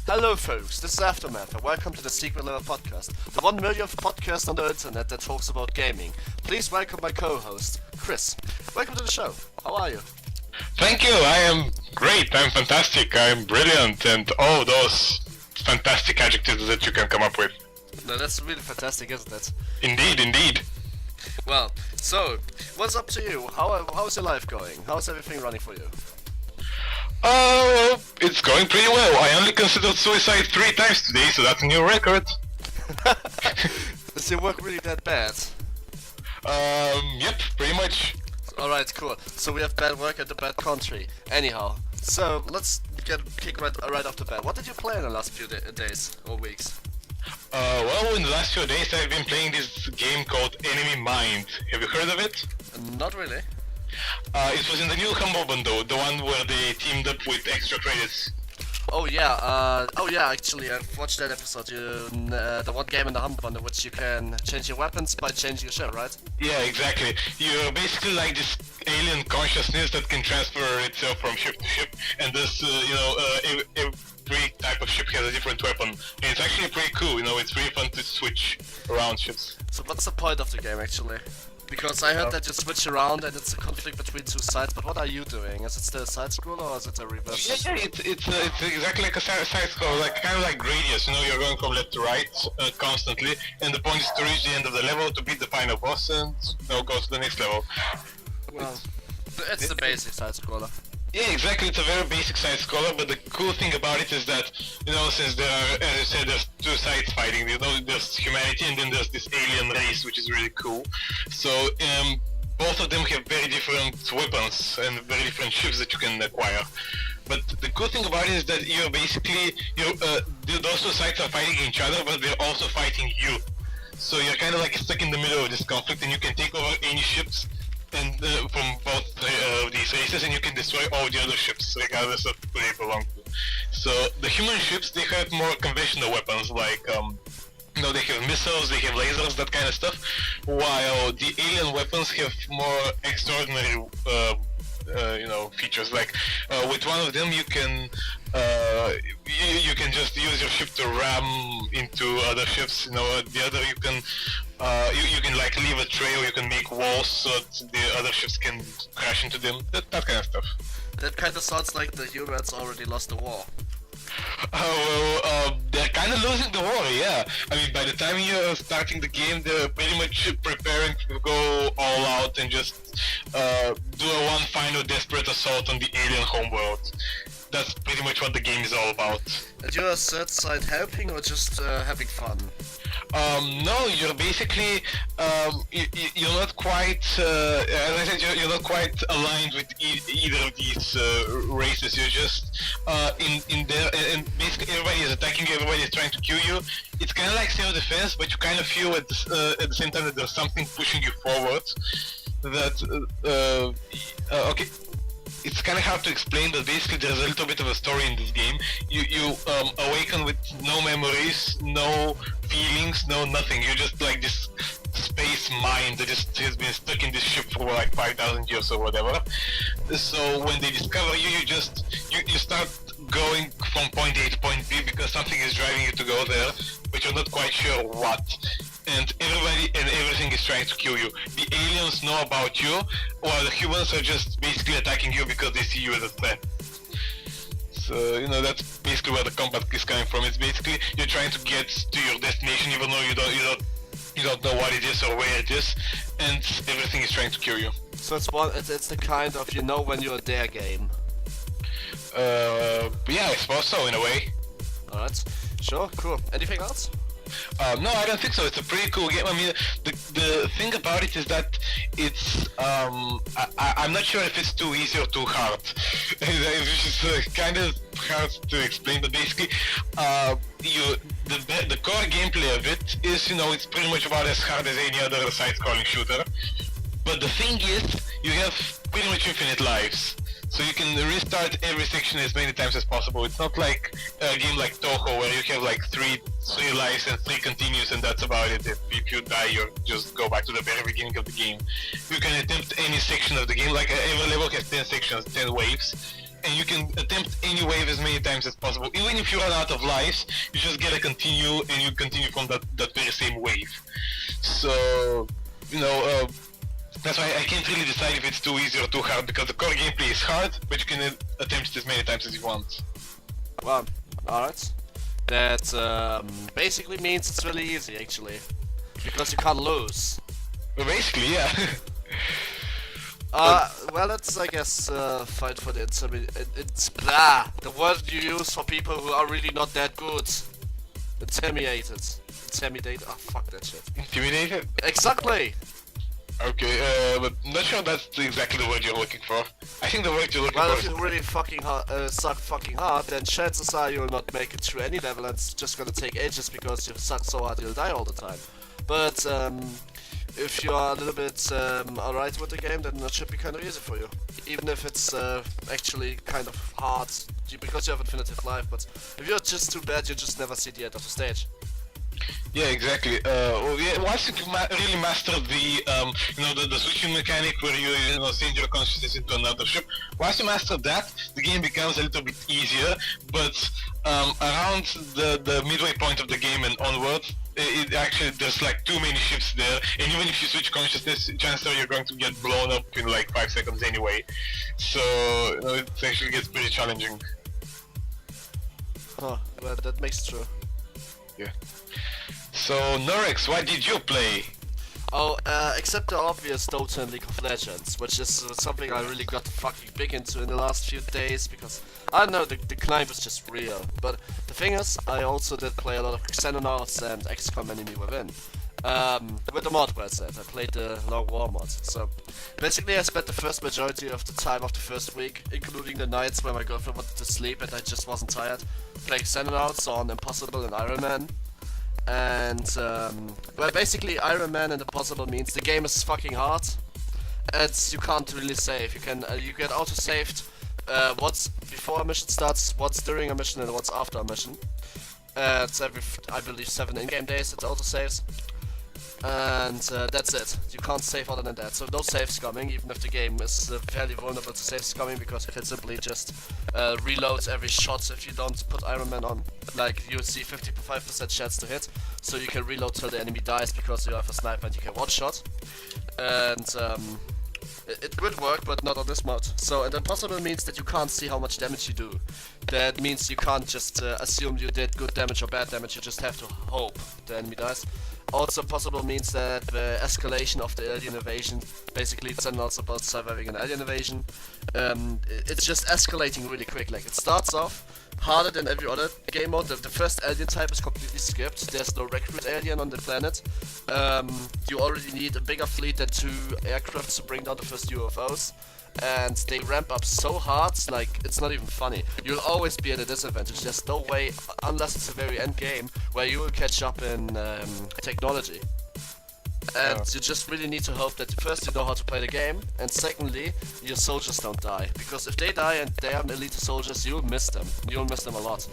Hello folks, this is Aftermath and welcome to the Secret Level Podcast, the 1 millionth podcast on the internet that talks about gaming. Please welcome my co-host, Chris. Welcome to the show. How are you? Thank you, I am great, I'm fantastic, I'm brilliant, and all those fantastic adjectives that you can come up with. No, that's really fantastic, isn't it? Indeed. Well, so, what's up to you? How's your life going? How's everything running for you? It's going pretty well. I only considered suicide 3 times today, so that's a new record. Does your work really that bad? Yep, pretty much. Alright, cool. So we have bad work at the bad country. Anyhow, so let's kick right off the bat. What did you play in the last few days or weeks? Well, in the last few days I've been playing this game called Enemy Mind. Have you heard of it? Not really. It was in the new Humble Bundle, the one where they teamed up with extra credits. Oh yeah, actually I've watched that episode, the one game in the Humble Bundle which you can change your weapons by changing your ship, right? Yeah, exactly. You're basically like this alien consciousness that can transfer itself from ship to ship, and this, every type of ship has a different weapon. And it's actually pretty cool, it's really fun to switch around ships. So what's the point of the game actually? Because I heard that you switch around and it's a conflict between two sides, but what are you doing? Is it still a side scroll or is it a reverse? Yeah, it's exactly like a side scroll, like kind of like Gradius, you're going from left to right constantly, and the point is to reach the end of the level to beat the final boss and go to the next level. Well, it's the basic side scroller. Yeah, exactly, it's a very basic side scroller, but the cool thing about it is that, since there are, as I said, there's two sides fighting, there's humanity and then there's this alien race, which is really cool. So, both of them have very different weapons and very different ships that you can acquire. But the cool thing about it is that you're basically, those two sides are fighting each other, but they're also fighting you. So you're kind of like stuck in the middle of this conflict and you can take over any ships and from both these races, and you can destroy all the other ships regardless of who they belong to. So the human ships, they have more conventional weapons like they have missiles, they have lasers, that kind of stuff, while the alien weapons have more extraordinary features. Like with one of them you can just use your ship to ram into other ships. The other you can like leave a trail, you can make walls so that the other ships can crash into them, that kind of stuff. That kind of sounds like the humans already lost the war. They're kind of losing the war, yeah. I mean, by the time you're starting the game, they're pretty much preparing to go all out and just do a one final desperate assault on the alien homeworld. That's pretty much what the game is all about. And you're a third side helping or just having fun? No, you're basically, you're not quite, as I said, you're not quite aligned with either of these races. You're just in there, and basically everybody is attacking you, everybody is trying to kill you. It's kind of like self-defense, but you kind of feel at the same time that there's something pushing you forward. Okay. It's kind of hard to explain, but basically there's a little bit of a story in this game. You awaken with no memories, no feelings, no nothing. You're just like this space mind that just has been stuck in this ship for like 5,000 years or whatever. So when they discover you, you start going from point A to point B because something is driving you to go there, but you're not quite sure what. And everybody and everything is trying to kill you. The aliens know about you, while the humans are just basically attacking you because they see you as a threat. So, that's basically where the combat is coming from. It's basically you're trying to get to your destination even though you don't know what it is or where it is, and everything is trying to kill you. So it's the kind of when you're there game. Yeah, I suppose so in a way. Alright, sure, cool. Anything else? No, I don't think so. It's a pretty cool game. I mean, the thing about it is that it's I'm not sure if it's too easy or too hard. It's kind of hard to explain, but basically, the core gameplay of it is it's pretty much about as hard as any other side-scrolling shooter. But the thing is, you have pretty much infinite lives. So you can restart every section as many times as possible. It's not like a game like Toho where you have like three lives and 3 continues and that's about it. If you die, you just go back to the very beginning of the game. You can attempt any section of the game, like every level has 10 sections, 10 waves, and you can attempt any wave as many times as possible. Even if you run out of lives, you just gotta continue, and you continue from that very same wave. So, that's why I can't really decide if it's too easy or too hard, because the core gameplay is hard, but you can attempt it as many times as you want. Well, alright. That basically means it's really easy, actually. Because you can't lose. Well, basically, yeah. Well, let's, I guess, fight for the it's blah, the word you use for people who are really not that good. Intimidated. Oh, fuck that shit. Intimidated? Exactly! Okay, but not sure that's exactly the word you're looking for. I think the word you're looking Well, for if you really suck fucking hard, then chances are you'll not make it through any level, and it's just gonna take ages because you suck so hard you'll die all the time. But, if you are a little bit alright with the game, then it should be kind of easy for you. Even if it's actually kind of hard, because you have infinitive life, but if you're just too bad, you just never see the end of the stage. Yeah, exactly. Once you really master the switching mechanic where you send your consciousness into another ship, once you master that, the game becomes a little bit easier, but around the midway point of the game and onward, it actually, there's like too many ships there, and even if you switch consciousness, chances are you're going to get blown up in like 5 seconds anyway. So, it actually gets pretty challenging. Huh, well, that makes it true. Yeah. So, Norex, what did you play? Oh, except the obvious Dota and League of Legends, which is something I really got fucking big into in the last few days, because, I don't know, the climb was just real. But the thing is, I also did play a lot of Xenonauts and Xcom Enemy Within. With the mod well set, I played the Long War mod. So, basically I spent the first majority of the time of the first week, including the nights where my girlfriend wanted to sleep and I just wasn't tired, playing Xenonauts on Impossible and Iron Man. And, well, basically Iron Man and Impossible means the game is fucking hard, and you can't really save. You get auto-saved what's before a mission starts, what's during a mission, and what's after a mission. It's every, I believe, 7 in-game days it auto-saves. And that's it. You can't save other than that. So no save scumming, even if the game is fairly vulnerable to save scumming, because it simply just reloads every shot if you don't put Iron Man on. Like, you see 55% chance to hit, so you can reload till the enemy dies because you have a sniper and you can one-shot. And it would work, but not on this mod. So, and impossible means that you can't see how much damage you do. That means you can't just assume you did good damage or bad damage, you just have to hope the enemy dies. Also, possible means that the escalation of the alien invasion, basically it's also about surviving an alien invasion, it's just escalating really quick. Like, it starts off harder than every other game mode. The first alien type is completely skipped, there's no recruit alien on the planet. You already need a bigger fleet than 2 aircrafts to bring down the first UFOs. And they ramp up so hard, like, it's not even funny. You'll always be at a disadvantage. There's no way, unless it's a very end game, where you will catch up in technology. And you just really need to hope that first you know how to play the game, and secondly, your soldiers don't die. Because if they die and they are elite soldiers, you'll miss them. You'll miss them a lot.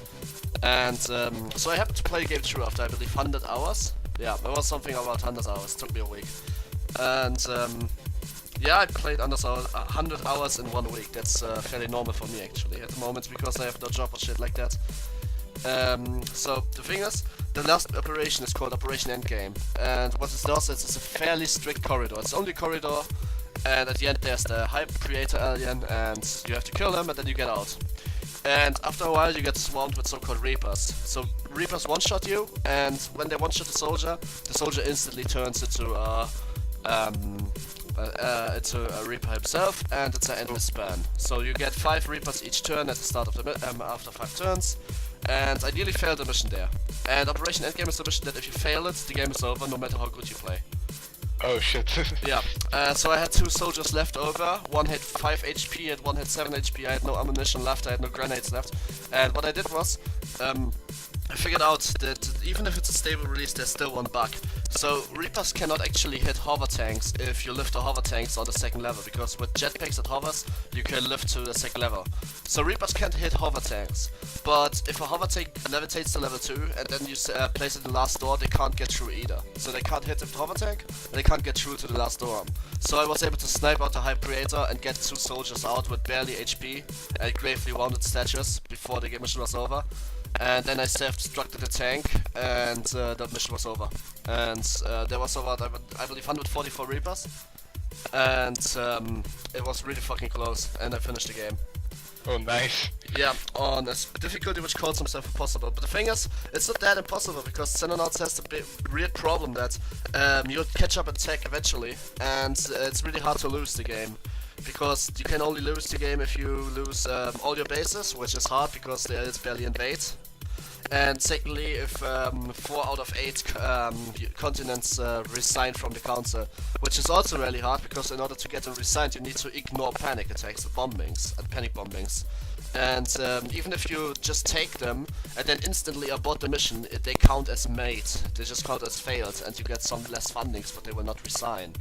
And so I happened to play the game through after, I believe, 100 hours. Yeah, it was something about 100 hours. It took me a week. And yeah, I played 100 hours in 1 week. That's fairly normal for me, actually, at the moment, because I have no job or shit like that. So, the thing is, the last operation is called Operation Endgame, and what it does is it's a fairly strict corridor. It's only a corridor, and at the end there's the Hyper Creator alien, and you have to kill him, and then you get out. And after a while you get swarmed with so-called Reapers. So, Reapers one-shot you, and when they one-shot the soldier instantly turns into a Reaper himself, and it's an endless span. So you get 5 Reapers each turn at the start of the after 5 turns, and ideally fail the mission there. And Operation Endgame is the mission that if you fail it, the game is over, no matter how good you play. Oh shit. Yeah, so I had 2 soldiers left over, one had 5 HP and one had 7 HP, I had no ammunition left, I had no grenades left. And what I did was, I figured out that even if it's a stable release, there's still one bug. So Reapers cannot actually hit hover tanks if you lift the hover tanks on the second level, because with jetpacks and hovers, you can lift to the second level. So Reapers can't hit hover tanks, but if a hover tank levitates to level 2 and then you place it in the last door, they can't get through either. So they can't hit the hover tank, and they can't get through to the last door. So I was able to snipe out the High Creator and get 2 soldiers out with barely HP and gravely wounded statues before the game mission was over. And then I self-destructed the tank, and the mission was over. And there was about, I believe, 144 Reapers. And it was really fucking close, and I finished the game. Oh, nice. Yeah, on a difficulty which calls himself impossible. But the thing is, it's not that impossible, because Xenonauts has the weird problem that you'll catch up in tech eventually, and it's really hard to lose the game. Because you can only lose the game if you lose all your bases, which is hard because there is barely invade. And secondly, if 4 out of 8 continents resign from the council, which is also really hard because in order to get them resigned, you need to ignore panic attacks, bombings, and panic bombings. And even if you just take them and then instantly abort the mission, they count as made. They just count as failed, and you get some less fundings, but they will not resign.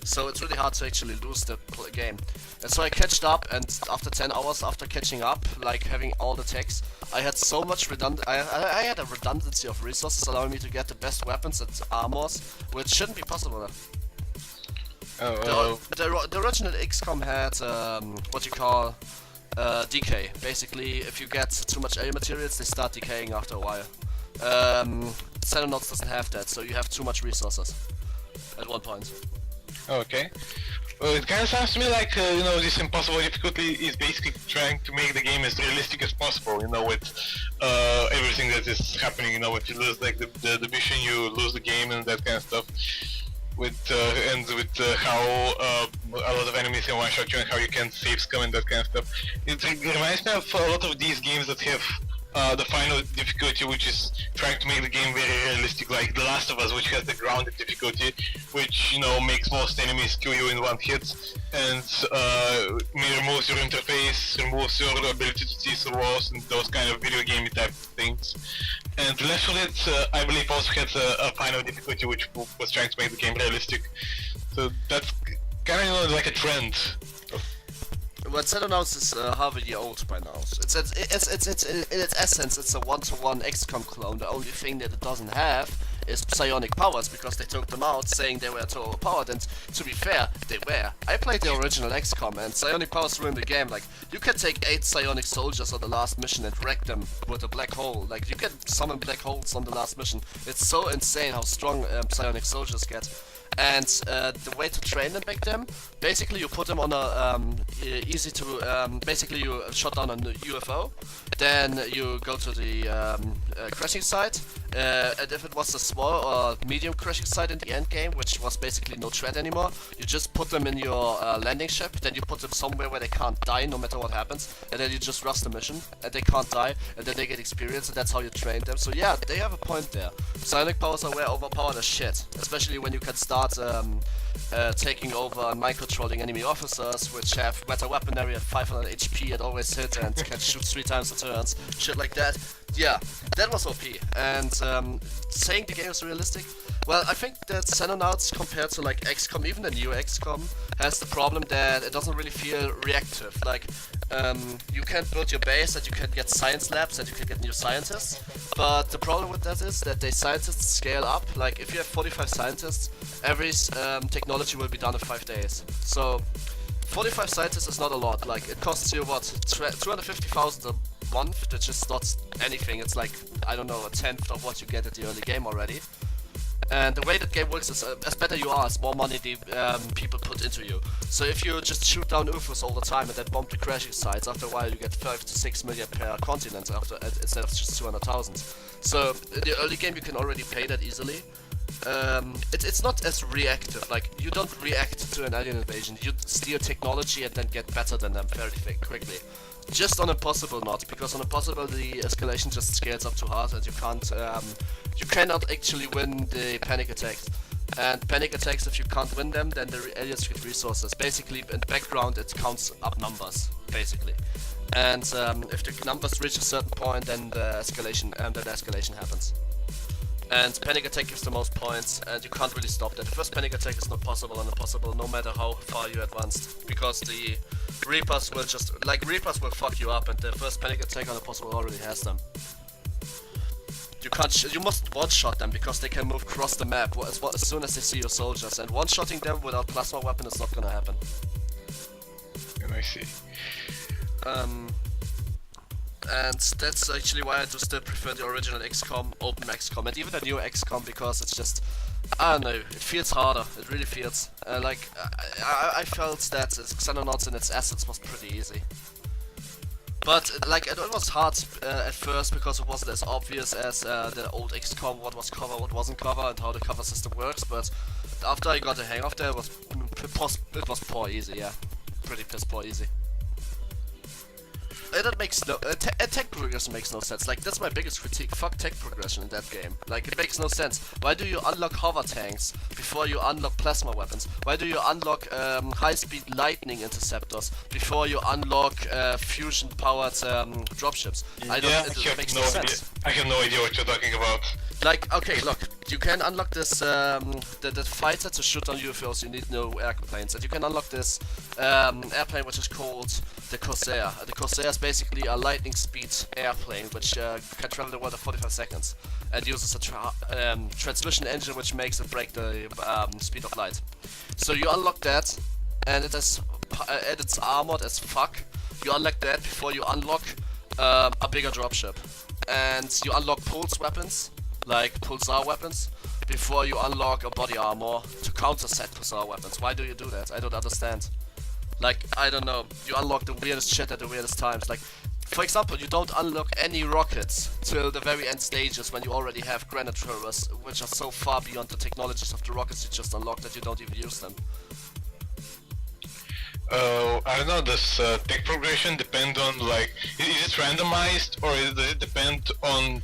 So it's really hard to actually lose the game. And so I catched up, and after 10 hours after catching up, like having all the techs, I had so much I had a redundancy of resources allowing me to get the best weapons and armors, which shouldn't be possible. The original XCOM had what you call decay. Basically, if you get too much alien materials, they start decaying after a while. Xenonauts doesn't have that, so you have too much resources at one point. Okay. Well, it kind of sounds to me like, you know, this impossible difficulty is basically trying to make the game as realistic as possible, you know, with everything that is happening, you know, if you lose like the mission, you lose the game and that kind of stuff. With how a lot of enemies can one-shot you and how you can save Xcom and that kind of stuff. It reminds me of a lot of these games that have the final difficulty, which is trying to make the game very realistic, like The Last of Us, which has the grounded difficulty, which, you know, makes most enemies kill you in one hit, and removes your interface, removes your ability to see through walls, and those kind of video game type things. And Left 4 Dead, I believe, also had a final difficulty which was trying to make the game realistic. So that's kind of, you know, like a trend. Well, Xenonauts is half a year old by now. So it's in its essence, it's a one-to-one XCOM clone. The only thing that it doesn't have is psionic powers, because they took them out saying they were too overpowered, and to be fair, they were. I played the original XCOM, and psionic powers ruined the game. Like, you can take 8 psionic soldiers on the last mission and wreck them with a black hole. Like, you can summon black holes on the last mission. It's so insane how strong psionic soldiers get. And the way to train them back then, basically you put them on a easy to, basically you shot down a UFO, then you go to the crashing site, and if it was a small or medium crashing site in the end game, which was basically no threat anymore, you just put them in your landing ship, then you put them somewhere where they can't die no matter what happens, and then you just rush the mission, and they can't die, and then they get experience, and that's how you train them. So yeah, they have a point there. Psionic powers are way overpowered as shit, especially when you can start taking over and mind-controlling enemy officers, which have better weaponry at 500 HP and always hit and can shoot 3 times the turns, shit like that. Yeah, that was OP. And saying the game is realistic, well, I think that Xenonauts compared to like XCOM, even the new XCOM, has the problem that it doesn't really feel reactive. Like, you can build your base and you can get science labs and you can get new scientists, but the problem with that is that the scientists scale up. Like, if you have 45 scientists, every technology will be done in 5 days. So 45 scientists is not a lot. Like, it costs you what, 250,000 a month, which is not anything. It's like, I don't know, a tenth of what you get at the early game already. And the way that game works is, as better you are, as more money the people put into you. So if you just shoot down UFOs all the time and then bomb the crashing sites, after a while you get 5 to 6 million per continent instead of just 200,000. So in the early game you can already pay that easily. It's not as reactive. Like, you don't react to an alien invasion. You steal technology and then get better than them very quickly. Just on Impossible not, because on Impossible the escalation just scales up too hard and you can't, you cannot actually win the panic attacks. And panic attacks, if you can't win them, then the aliens get resources. Basically, in the background it counts up numbers, basically. And if the numbers reach a certain point, then the escalation happens. And panic attack gives the most points, and you can't really stop that. The first panic attack is not possible and impossible, no matter how far you advanced, because the Reapers will Reapers will fuck you up, and the first panic attack on impossible already has them. You must one-shot them, because they can move across the map as soon as they see your soldiers, and one-shotting them without plasma weapon is not gonna happen. I see. And that's actually why I do still prefer the original XCOM, open XCOM, and even the new XCOM, because it's just, I don't know, it feels harder, it really feels. I felt that Xenonauts and its assets was pretty easy. But, it was hard at first, because it wasn't as obvious as the old XCOM, what was cover, what wasn't cover, and how the cover system works, but after I got the hang of that, it was poor easy, yeah. Pretty piss poor easy. That makes no tech progression makes no sense. Like, that's my biggest critique. Fuck tech progression in that game. Like, it makes no sense. Why do you unlock hover tanks before you unlock plasma weapons? Why do you unlock high-speed lightning interceptors before you unlock fusion-powered dropships? It makes no sense. I have no idea what you're talking about. Like, okay, look, you can unlock this, the fighter to shoot on UFOs, you need no airplanes, and you can unlock this airplane which is called the Corsair. The Corsair is basically a lightning speed airplane which can travel the world in 45 seconds and uses a transmission engine which makes it break the speed of light. So you unlock that, and it's armored as fuck. You unlock that before you unlock a bigger dropship. And you unlock pulse weapons, like pulsar weapons, before you unlock a body armor to counter set pulsar weapons. Why do you do that? I don't understand. Like, I don't know, you unlock the weirdest shit at the weirdest times. Like, for example, you don't unlock any rockets till the very end stages when you already have granite throwers, which are so far beyond the technologies of the rockets you just unlocked that you don't even use them. I don't know, does tech progression depend on, like, is it randomized, or does it depend on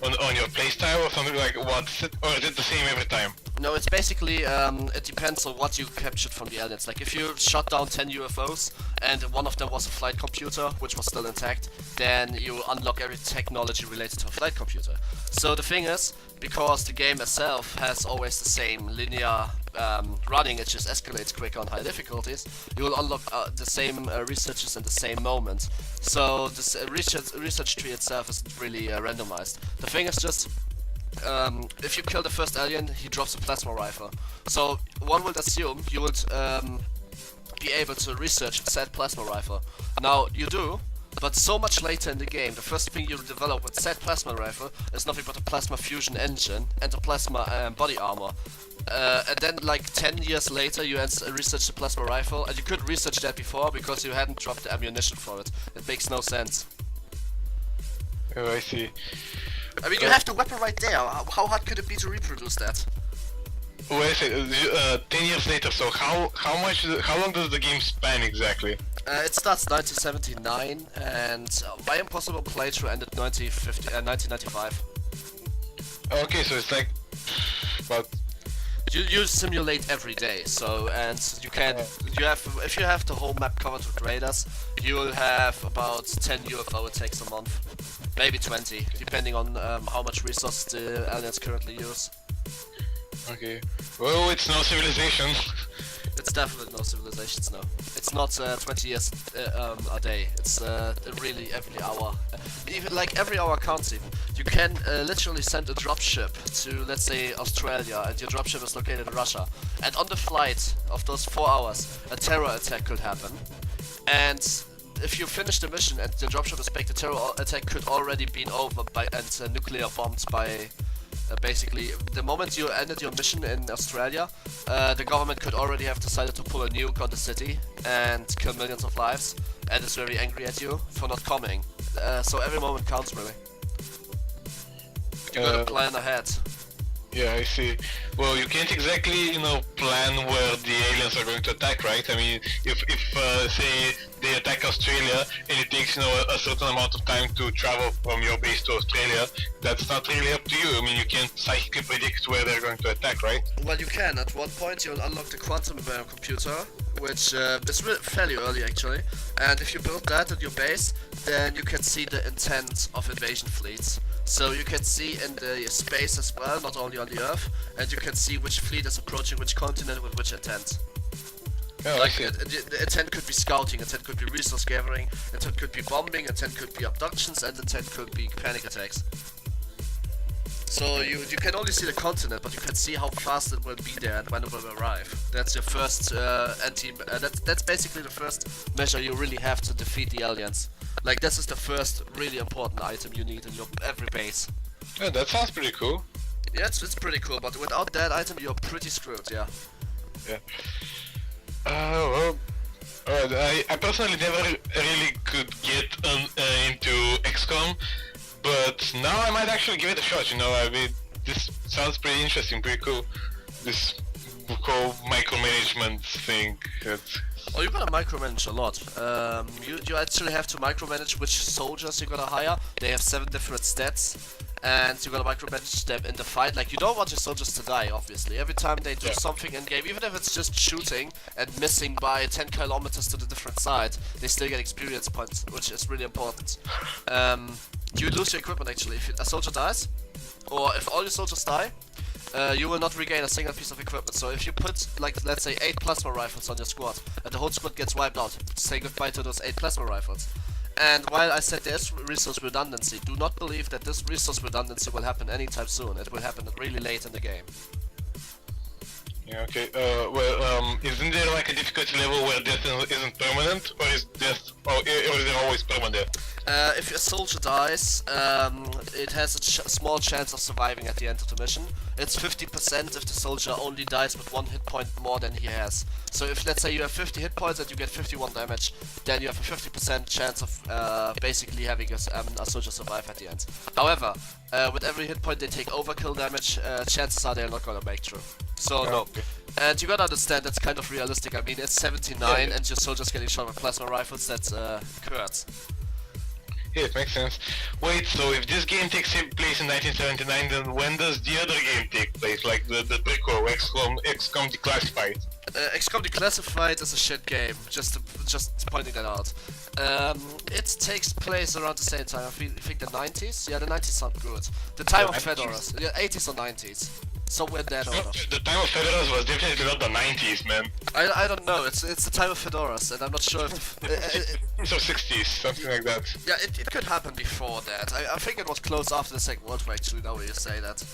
on your playstyle or something, like, or is it the same every time? No, it's basically, it depends on what you captured from the aliens. Like, if you shot down 10 UFOs, and one of them was a flight computer, which was still intact, then you unlock every technology related to a flight computer. So the thing is, because the game itself has always the same linear running, it just escalates quicker on high difficulties, you will unlock the same researches in the same moment. So this research tree itself isn't really randomized. The thing is just, if you kill the first alien, he drops a plasma rifle. So one would assume you would be able to research said plasma rifle. Now you do, but so much later in the game, the first thing you develop with said plasma rifle is nothing but a plasma fusion engine and a plasma body armor. And then, like 10 years later, you research the plasma rifle, and you couldn't research that before because you hadn't dropped the ammunition for it. It makes no sense. Oh, I see. I mean, you have the weapon right there. How hard could it be to reproduce that? Wait a second, 10 years later, so how long does the game span exactly? It starts 1979, and my impossible playthrough ended 1995. Okay, so it's like about. You simulate every day, so, and if you have the whole map covered with radars, you will have about 10 UFO attacks a month, maybe 20, depending on how much resources the aliens currently use. Okay. Well, it's no civilization. It's definitely no civilizations, no. It's not 20 years a day. It's really every hour. Even like every hour counts even. You can literally send a dropship to, let's say, Australia, and your dropship is located in Russia. And on the flight of those 4 hours, a terror attack could happen. And if you finish the mission and the dropship is back, the terror attack could already been over and nuclear bombed by. Basically, the moment you ended your mission in Australia, the government could already have decided to pull a nuke on the city and kill millions of lives, and is very angry at you for not coming. So every moment counts, really. You gotta plan ahead. Yeah, I see. Well, you can't exactly, plan where the aliens are going to attack, right? I mean, if say, they attack Australia, and it takes, a certain amount of time to travel from your base to Australia, that's not really up to you. I mean, you can't psychically predict where they're going to attack, right? Well, you can. At one point, you'll unlock the quantum computer, which is fairly early actually. And if you build that in your base, then you can see the intent of invasion fleets. So you can see in the space as well, not only on the Earth, and you can see which fleet is approaching which continent with which intent. Oh, Like the intent could be scouting, intent could be resource gathering, intent could be bombing, intent could be abductions, and intent could be panic attacks. So you can only see the continent, but you can see how fast it will be there and when it will arrive. That's your first that's basically the first measure you really have to defeat the aliens. Like this is the first really important item you need in your every base. Yeah, that sounds pretty cool. Yeah, it's pretty cool, but without that item you're pretty screwed. Yeah. Yeah. Well, I personally never really could get into XCOM, but now I might actually give it a shot, you know. I mean, this sounds pretty interesting, pretty cool. This whole micromanagement thing. Oh, you gotta micromanage a lot. You actually have to micromanage which soldiers you gotta hire. They have 7 different stats, and you gotta micromanage them in the fight. Like, you don't want your soldiers to die, obviously. Every time they do something in game, even if it's just shooting and missing by 10 kilometers to the different side, they still get experience points, which is really important. You lose your equipment actually. If a soldier dies, or if all your soldiers die, you will not regain a single piece of equipment. So if you put, like, let's say 8 plasma rifles on your squad, and the whole squad gets wiped out, say goodbye to those 8 plasma rifles. And while I said there's resource redundancy, do not believe that this resource redundancy will happen anytime soon. It will happen really late in the game. Yeah, okay. Isn't there like a difficulty level where death isn't permanent, or is death, or is it always permanent? If a soldier dies, it has a small chance of surviving at the end of the mission. It's 50% if the soldier only dies with 1 hit point more than he has. So if, let's say, you have 50 hit points and you get 51 damage, then you have a 50% chance of basically having a soldier survive at the end. However, with every hit point they take overkill damage, chances are they're not gonna make through. So no. And you gotta understand that's kind of realistic. I mean, it's 79 and your soldiers getting shot with plasma rifles, that's hurts. Yeah, it makes sense. Wait, so if this game takes place in 1979, then when does the other game take place? Like the prequel, XCOM Declassified? XCOM Declassified is a shit game, just pointing that out. It takes place around the same time, I think the 90s? Yeah, the 90s sound good. The time of Fedoras, yeah, 80s or 90s. Somewhere in that order. The time of Fedoras was definitely not the 90s, man. I don't know, it's the time of Fedoras, and I'm not sure if... So 60s, something like that. Yeah, it could happen before that. I think it was close after the Second World War, actually, now you say that.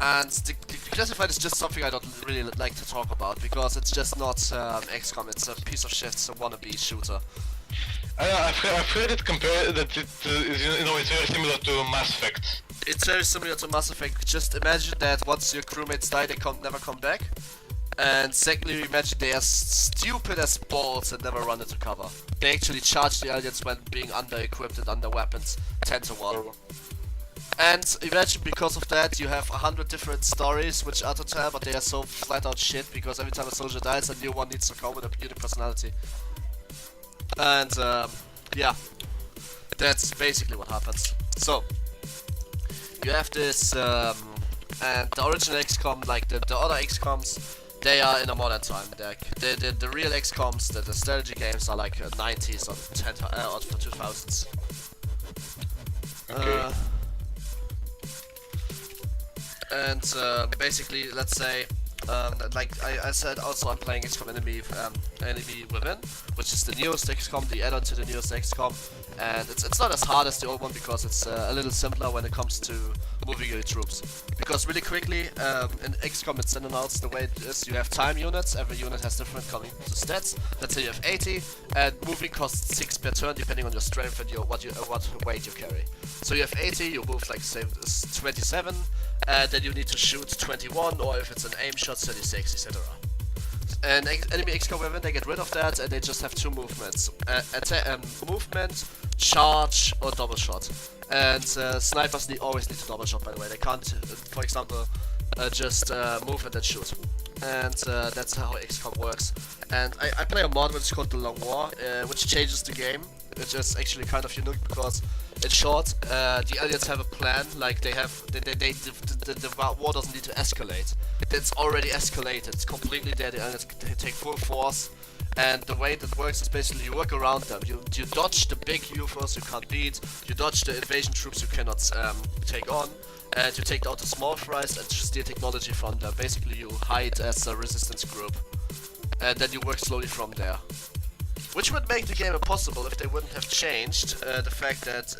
And the Declassified is just something I don't really like to talk about, because it's just not XCOM, it's a piece of shit, it's a wannabe shooter. I've heard it compared that it is, you know, it's very similar to Mass Effect. It's very similar to Mass Effect. Just imagine that once your crewmates die, they never come back. And secondly, imagine they are stupid as balls and never run into cover. They actually charge the aliens when being under-equipped and under-weapons, 10 to 1. And imagine because of that you have 100 different stories which are to tell, but they are so flat out shit because every time a soldier dies a new one needs to come with a unique personality. And yeah, that's basically what happens. So, you have this, and the original XCOM, like the other XCOMs, they are in a modern time. The real XCOMs, the strategy games are like 90s or 2000s. Okay. And basically, let's say, like I said, also I'm playing XCOM Enemy Within, which is the newest XCOM, the add-on to the newest XCOM, and it's not as hard as the old one because it's a little simpler when it comes to moving your troops. Because really quickly, in XCOM Xenonauts, the way it is, you have time units. Every unit has different coming to stats. Let's say you have 80, and moving costs 6 per turn depending on your strength and what weight you carry. So you have 80, you move like say 27. Then you need to shoot 21, or if it's an aim shot, 36, etc. And enemy XCOM Within, they get rid of that, and they just have 2 movements. Movement, charge, or double shot. And snipers always need to double shot, by the way. They can't, for example, just move and then shoot. And that's how XCOM works. And I play a mod which is called The Long War, which changes the game, which is actually kind of unique because In short, the aliens have a plan. Like the war doesn't need to escalate. It's already escalated. It's completely there. The aliens take full force. And the way that works is basically you work around them. You dodge the big UFOs you can't beat. You dodge the invasion troops you cannot take on. And you take out the small fries and steal technology from them. Basically, you hide as a resistance group, and then you work slowly from there. Which would make the game impossible if they wouldn't have changed the fact that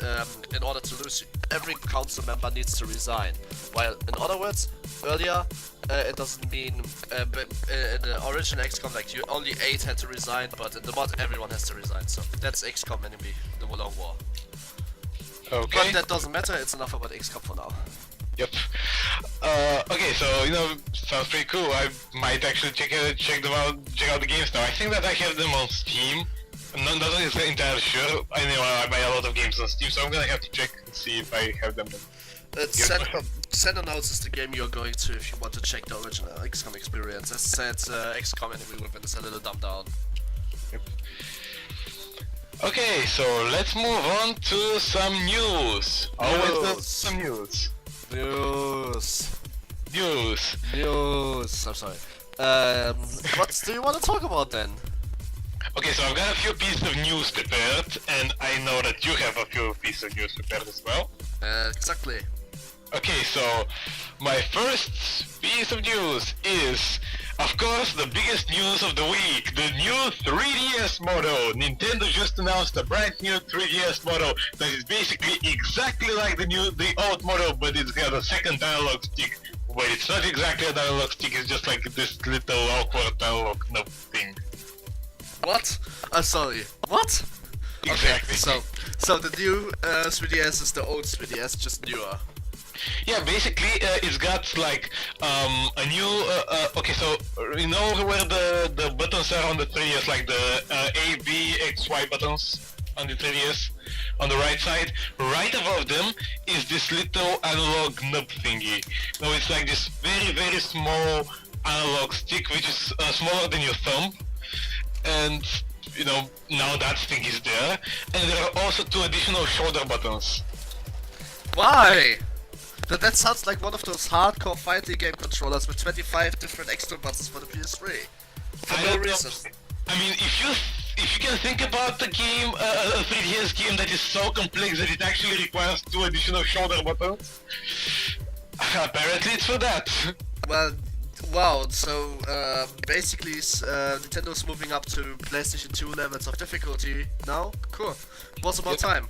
in order to lose, every council member needs to resign. While, in other words, earlier it doesn't mean, but in the original XCOM, like only 8 had to resign, but in the mod everyone has to resign. So that's XCOM Enemy, the Long War. Okay. But that doesn't matter. It's enough about XCOM for now. Yep. Okay, so sounds pretty cool. I might actually check out the games now. I think that I have them on Steam. I'm not entirely sure. I know I buy a lot of games on Steam, so I'm gonna have to check and see if I have them. Xenonauts is the game you're going to if you want to check the original XCOM experience. As said, XCOM Enemy Weapon is a little dumbed down. Yep. Okay, so let's move on to some news. Always some news. News. I'm sorry. What do you want to talk about then? Okay, so I've got a few pieces of news prepared, and I know that you have a few pieces of news prepared as well. Exactly. Okay, so my first piece of news is, of course, the biggest news of the week, the new 3DS model. Nintendo just announced a brand new 3DS model that is basically exactly like the old model, but it's got a second analog stick. But it's not exactly an analog stick, it's just like this little awkward analog knob thing. What? I'm sorry. What? Exactly. Okay, so the new 3DS is the old 3DS, just newer. Yeah, basically, it's got like a new. Okay, so you know where the buttons are on the 3DS, like the A, B, X, Y buttons on the 3DS, on the right side. Right above them is this little analog nub thingy. Now it's like this very small analog stick, which is smaller than your thumb, and now that thing is there. And there are also 2 additional shoulder buttons. Why? That sounds like one of those hardcore fighting game controllers with 25 different extra buttons for the PS3. For no reason. I mean, if you can think about the game, a 3DS game that is so complex that it actually requires 2 additional shoulder buttons, apparently it's for that. Well, wow, so basically Nintendo's moving up to PlayStation 2 levels of difficulty now? Cool. It was about time.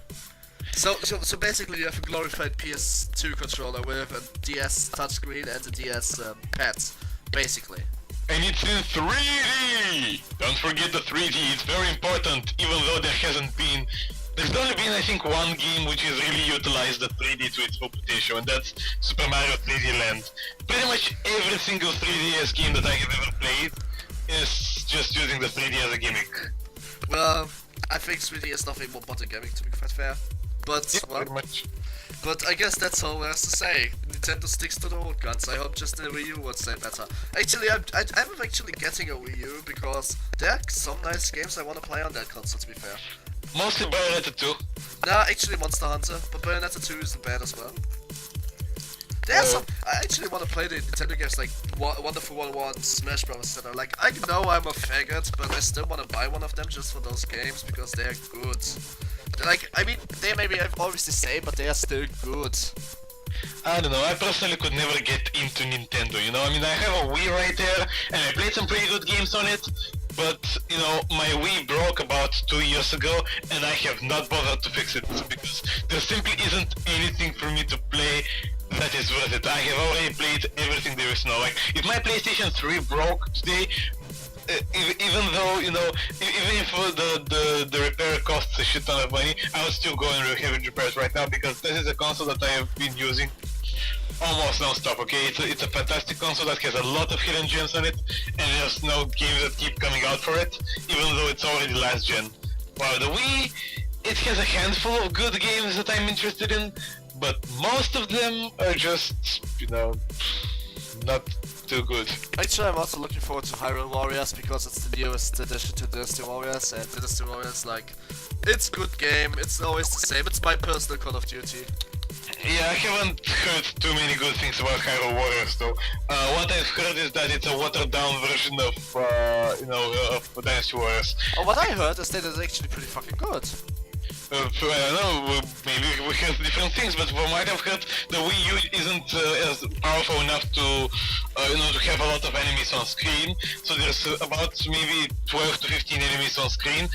So basically you have a glorified PS2 controller with a DS touchscreen and a DS pad, basically. And it's in 3D! Don't forget the 3D, it's very important, even though there's only been, I think, one game which has really utilized the 3D to its full potential, and that's Super Mario 3D Land. Pretty much every single 3DS game that I have ever played is just using the 3D as a gimmick. Well, I think 3D is nothing more but a gimmick, to be quite fair. But, yeah, pretty much. But I guess that's all there is to say. Nintendo sticks to the old guns. I hope just the Wii U would say better. Actually, I'm actually getting a Wii U because there are some nice games I want to play on that console, to be fair. Mostly Bayonetta 2. Nah, actually Monster Hunter, but Bayonetta 2 isn't bad as well. There's some. I actually want to play the Nintendo games like Wonderful 101, Smash Bros. Etc. Like, I know I'm a faggot, but I still want to buy one of them just for those games because they're good. Like, I mean, they maybe I've always the same, but they are still good. I don't know, I personally could never get into Nintendo, you know? I mean, I have a Wii right there, and I played some pretty good games on it, but, my Wii broke about 2 years ago, and I have not bothered to fix it, because there simply isn't anything for me to play that is worth it. I have already played everything there is now. Like, if my PlayStation 3 broke today, even though, even if the repair costs a shit ton of money, I would still go and have repairs right now, because this is a console that I have been using almost non-stop, okay? It's a fantastic console that has a lot of hidden gems on it, and there's no games that keep coming out for it, even though it's already last gen. While the Wii, it has a handful of good games that I'm interested in, but most of them are just, not too good. Actually, I'm also looking forward to Hyrule Warriors because it's the newest addition to Dynasty Warriors, and Dynasty Warriors, like, it's good game, it's always the same, it's my personal Call of Duty. Yeah, I haven't heard too many good things about Hyrule Warriors though. What I've heard is that it's a watered down version of, of Dynasty Warriors. Oh, what I heard is that it's actually pretty fucking good. I don't know, maybe we heard different things, but from what I've heard, the Wii U isn't as powerful enough to, to have a lot of enemies on screen. So there's about maybe 12 to 15 enemies on screen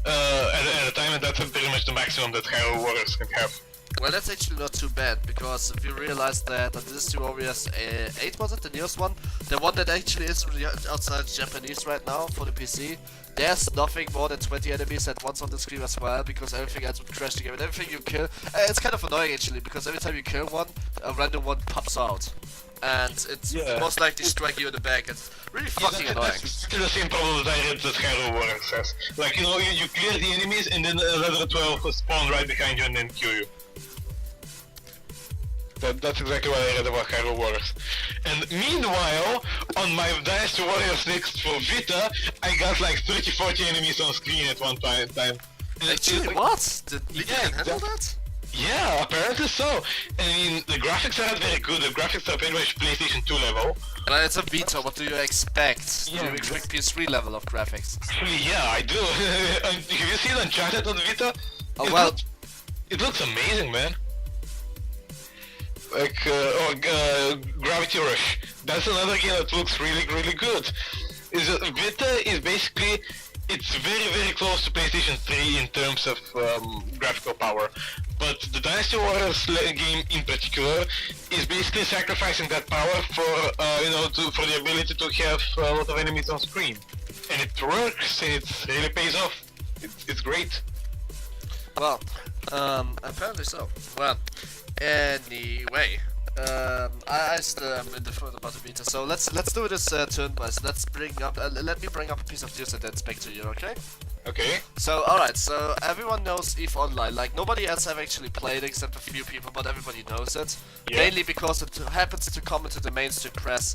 at a time, and that's pretty much the maximum that Hyrule Warriors can have. Well, that's actually not too bad, because if you realize that the Dynasty Warriors 8, was it, the newest one? The one that actually is outside Japanese right now for the PC, there's nothing more than 20 enemies at once on the screen as well, because everything else would crash the game, and everything you kill, it's kind of annoying actually, because every time you kill one, a random one pops out. And it's most likely strike you in the back. It's really fucking annoying. It's the same problem that I read that Hyrule Warriors has. Like, you clear the enemies and then another 12 spawn right behind you and then kill you. That's exactly what I read about Hyrule Warriors. And meanwhile, on my Dynasty Warriors Next for Vita, I got like 30-40 enemies on screen at one time. Actually, like, what? Did Vita handle that? Yeah, apparently so. I mean, the graphics are not very good. The graphics are pretty much PlayStation 2 level. But it's a Vita, what do you expect? Yeah, Do you expect PS3 level of graphics? Actually, yeah, I do. Have you seen Uncharted on Vita? Oh, well... It looks amazing, man. Like, Gravity Rush. That's another game that looks really, really good. Vita is basically... It's very, very close to PlayStation 3 in terms of graphical power. But the Dynasty Warriors game in particular is basically sacrificing that power for, for the ability to have a lot of enemies on screen. And it works, and it really pays off. It's great. Well, apparently so. Well, anyway, I still am indifferent about the Vita, so let's do this turn-wise. Let me bring up a piece of news and then back to you, okay? Okay. So, alright, so everyone knows EVE Online. Like, nobody else have actually played except a few people, but everybody knows it. Yeah. Mainly because it happens to come into the mainstream press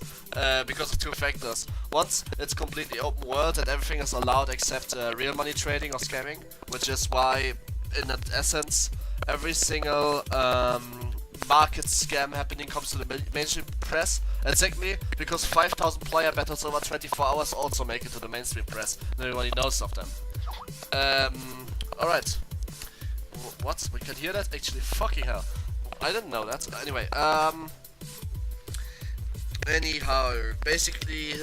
because of two factors. Once, it's completely open world and everything is allowed except real money trading or scamming, which is why, in essence, every single market scam happening comes to the mainstream press. And secondly, because 5,000 player battles over 24 hours also make it to the mainstream press, and everybody knows of them. Alright. What? We can hear that? Actually, fucking hell. I didn't know that. Anyway, anyhow, basically,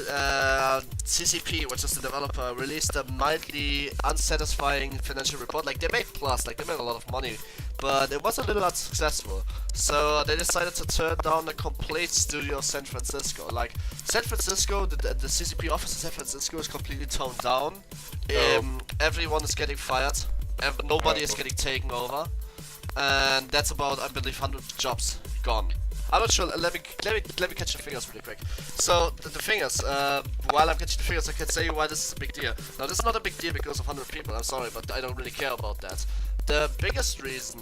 CCP, which is the developer, released a mildly unsatisfying financial report. Like, they made plus, like, they made a lot of money, but it was a little unsuccessful. So they decided to turn down the complete studio of San Francisco. Like, San Francisco, the CCP office in San Francisco is completely toned down. Everyone is getting fired. Nobody is getting taken over. And that's about, I believe, 100 jobs gone. I'm not sure. Let me catch the figures really quick. So the thing is, while I'm catching the figures, I can say why this is a big deal. Now, this is not a big deal because of 100 people. I'm sorry, but I don't really care about that. The biggest reason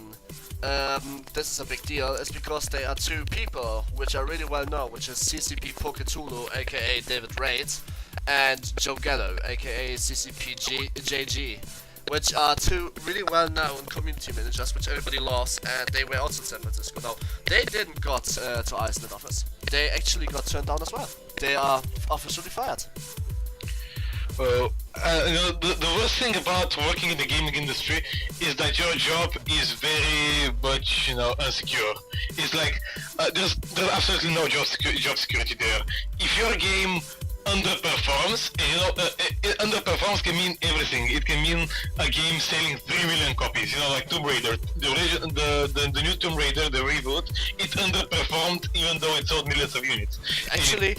this is a big deal is because there are two people which are really well known, which is CCP Poketulu, aka David Raid, and Joe Gallo, aka CCP JG. Which are two really well-known community managers, which everybody loves, and they were also in San Francisco. Now, they didn't got to Iceland office. They actually got turned down as well. They are officially fired. Well, the worst thing about working in the gaming industry is that your job is very much, unsecure. It's like, there's absolutely no job security there. If your game underperforms, and underperforms can mean everything. It can mean a game selling 3 million copies, like Tomb Raider. The new Tomb Raider, the reboot, it underperformed even though it sold millions of units. Actually,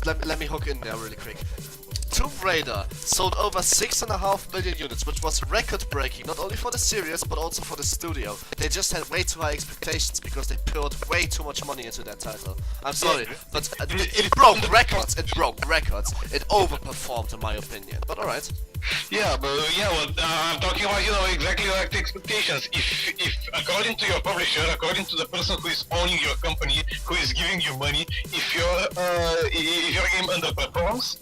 let me hook in there really quick. Tomb Raider sold over 6.5 million units, which was record-breaking, not only for the series, but also for the studio. They just had way too high expectations because they poured way too much money into that title. I'm sorry, but it broke records, it overperformed in my opinion, but alright. Yeah, but I'm talking about exactly like the expectations. If according to your publisher, according to the person who is owning your company, who is giving you money, if your game underperforms,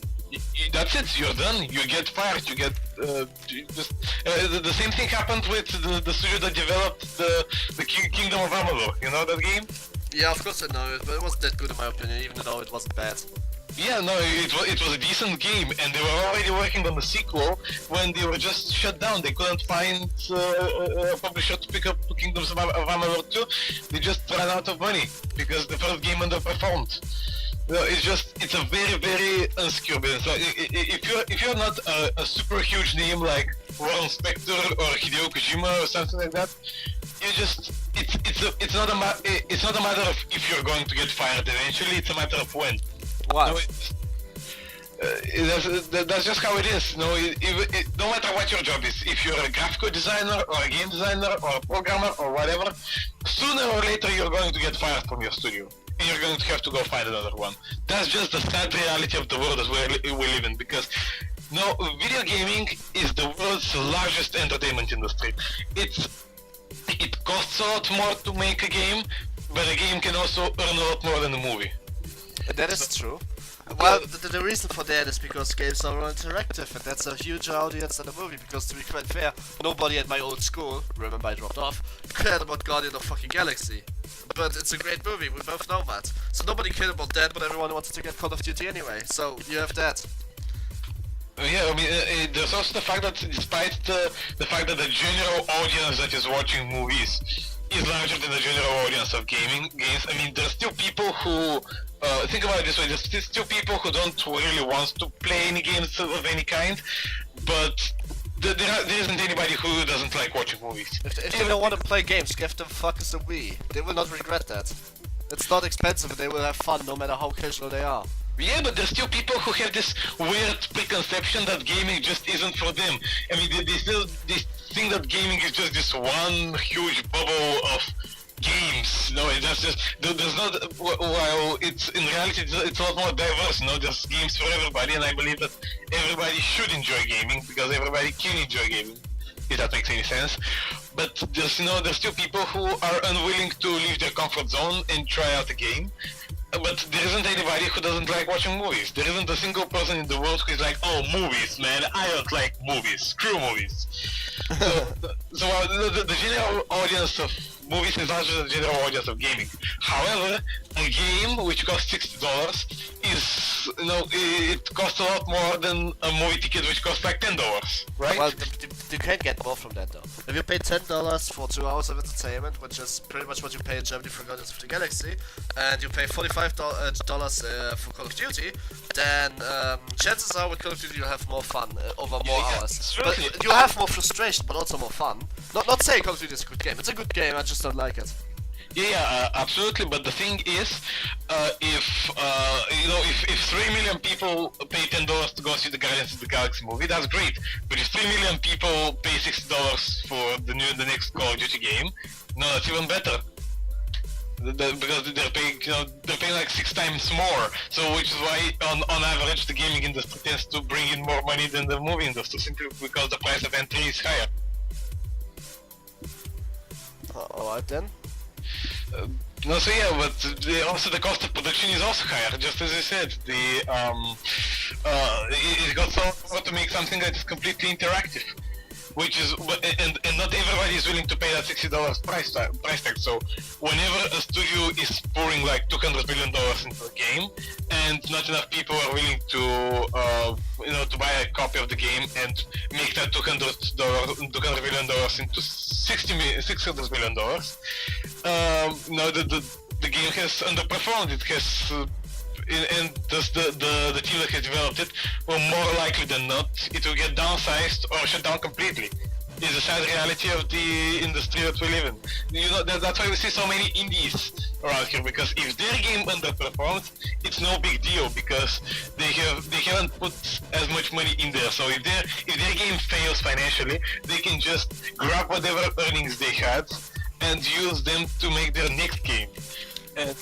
that's it. You're done. You get fired. You get the same thing happened with the studio that developed the Kingdom of Amalur. You know that game? Yeah, of course I know it, but it wasn't that good in my opinion, even though it wasn't bad. Yeah, no, it was a decent game, and they were already working on the sequel when they were just shut down. They couldn't find a publisher to pick up Kingdoms of Amalur 2. They just ran out of money because the first game underperformed. No, it's a very, very unsecure business. So if you're not a super huge name like Warren Spector or Hideo Kojima or something like that, you just it's not a matter of if you're going to get fired eventually. It's a matter of when. What? No, that's just how it is. No, no matter what your job is, if you're a graphical designer or a game designer or a programmer or whatever, sooner or later you're going to get fired from your studio, and you're going to have to go find another one. That's just the sad reality of the world that we live in, because no, video gaming is the world's largest entertainment industry. It costs a lot more to make a game, but a game can also earn a lot more than a movie. That is true. Well, the reason for that is because games are more interactive, and that's a huge audience than a movie, because to be quite fair, nobody at my old school, remember I dropped off, cared about Guardian of fucking Galaxy. But it's a great movie, we both know that. So nobody cared about that, but everyone wanted to get Call of Duty anyway, so you have that. Yeah, I mean, there's also the fact that despite the fact that the general audience that is watching movies is larger than the general audience of games, I mean, there's still people who think about it this way, there's still people who don't really want to play any games of any kind, but there isn't anybody who doesn't like watching movies. If they don't want to play games, give them fuckers a Wii. They will not regret that. It's not expensive and they will have fun no matter how casual they are. Yeah, but there's still people who have this weird preconception that gaming just isn't for them. I mean, they think that gaming is just this one huge bubble of games. No, that's just there's not. While it's in reality it's a lot more diverse. No, there's games for everybody, and I believe that everybody should enjoy gaming because everybody can enjoy gaming. If that makes any sense. But there's still people who are unwilling to leave their comfort zone and try out a game. But there isn't anybody who doesn't like watching movies. There isn't a single person in the world who is like, oh, movies, man, I don't like movies. Screw movies. So the general audience of movies is larger than the general audience of gaming. However, a game which costs $60 is, it costs a lot more than a movie ticket which costs like $10, right? Well, you can get more from that though. If you pay $10 for 2 hours of entertainment, which is pretty much what you pay in Germany for Guardians of the Galaxy, and you pay $45 for Call of Duty, then chances are with Call of Duty you'll have more fun over more hours. But you have more frustration, but also more fun. Not saying Call of Duty is a good game. It's a good game. I just don't like it. Yeah, absolutely. But the thing is, if 3 million people pay $10 to go see the Guardians of the Galaxy movie, that's great. But if 3 million people pay $60 for the next Call of Duty game, no, that's even better. Because they're paying like 6 times more. So which is why, on average, the gaming industry tends to bring in more money than the movie industry, simply because the price of entry is higher. Alright then. No, so yeah, but also the cost of production is also higher. Just as I said, it got so to make something that is completely interactive, which is and not everybody is willing to pay that $60 price tag. So whenever a studio is pouring like $200 million into a game, and not enough people are willing to to buy a copy of the game and make that $200 million into $600 million, the game has underperformed. It has. And thus the team that has developed it, well, more likely than not, it will get downsized or shut down completely. is a sad reality of the industry that we live in. You know, that's why we see so many indies around here, because if their game underperforms, it's no big deal because they haven't put as much money in there. So if their game fails financially, they can just grab whatever earnings they had and use them to make their next game. And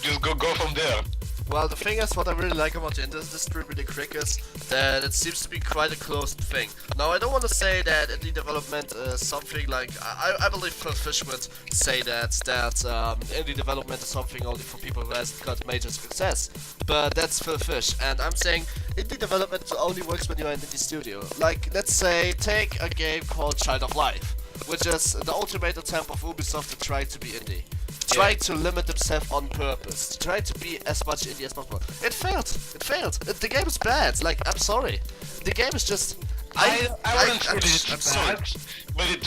just go from there. Well, the thing is, what I really like about the industry really quick is that it seems to be quite a closed thing. Now, I don't want to say that indie development is something like... I believe Phil Fish would say that indie development is something only for people who hasn't got major success. But that's Phil Fish, and I'm saying indie development only works when you're in an indie studio. Like, let's say, take a game called Child of Life, which is the ultimate attempt of Ubisoft to try to be indie. Try to limit themselves on purpose. Try to be as much indie as possible. It failed. The game is bad. Like, I'm sorry. The game is just. I wouldn't say that I'm it's sorry. bad, but it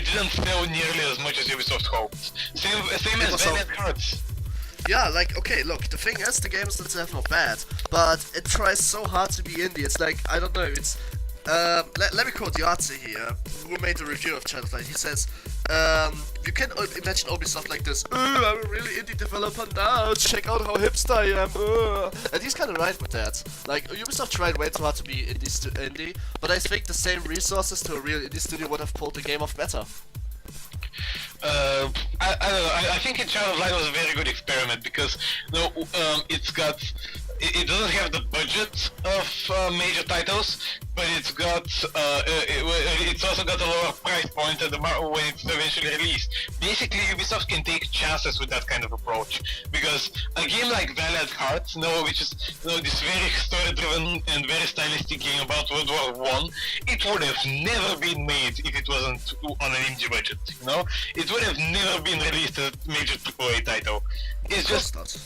didn't fail nearly as much as Ubisoft hoped. Same as Valiant Hearts. Yeah, like, okay, look, the thing is, the game is itself not bad, but it tries so hard to be indie. It's like, I don't know, it's. Let me quote Yahtzee here, who made a review of Child of Light. He says, you can imagine Ubisoft like this, I'm a really indie developer now, check out how hipster I am, And he's kinda right with that. Like, Ubisoft tried way too hard to be indie, but I think the same resources to a real indie studio would have pulled the game off better. I don't know. I think Child of Light was a very good experiment because it doesn't have the budget of major titles, but it's also got a lower price point at when it's eventually released. Basically, Ubisoft can take chances with that kind of approach because a game like Valiant Hearts, which is this very story-driven and very stylistic game about World War I, it would have never been made if it wasn't on an indie budget. It would have never been released as a major AAA title. It's just not.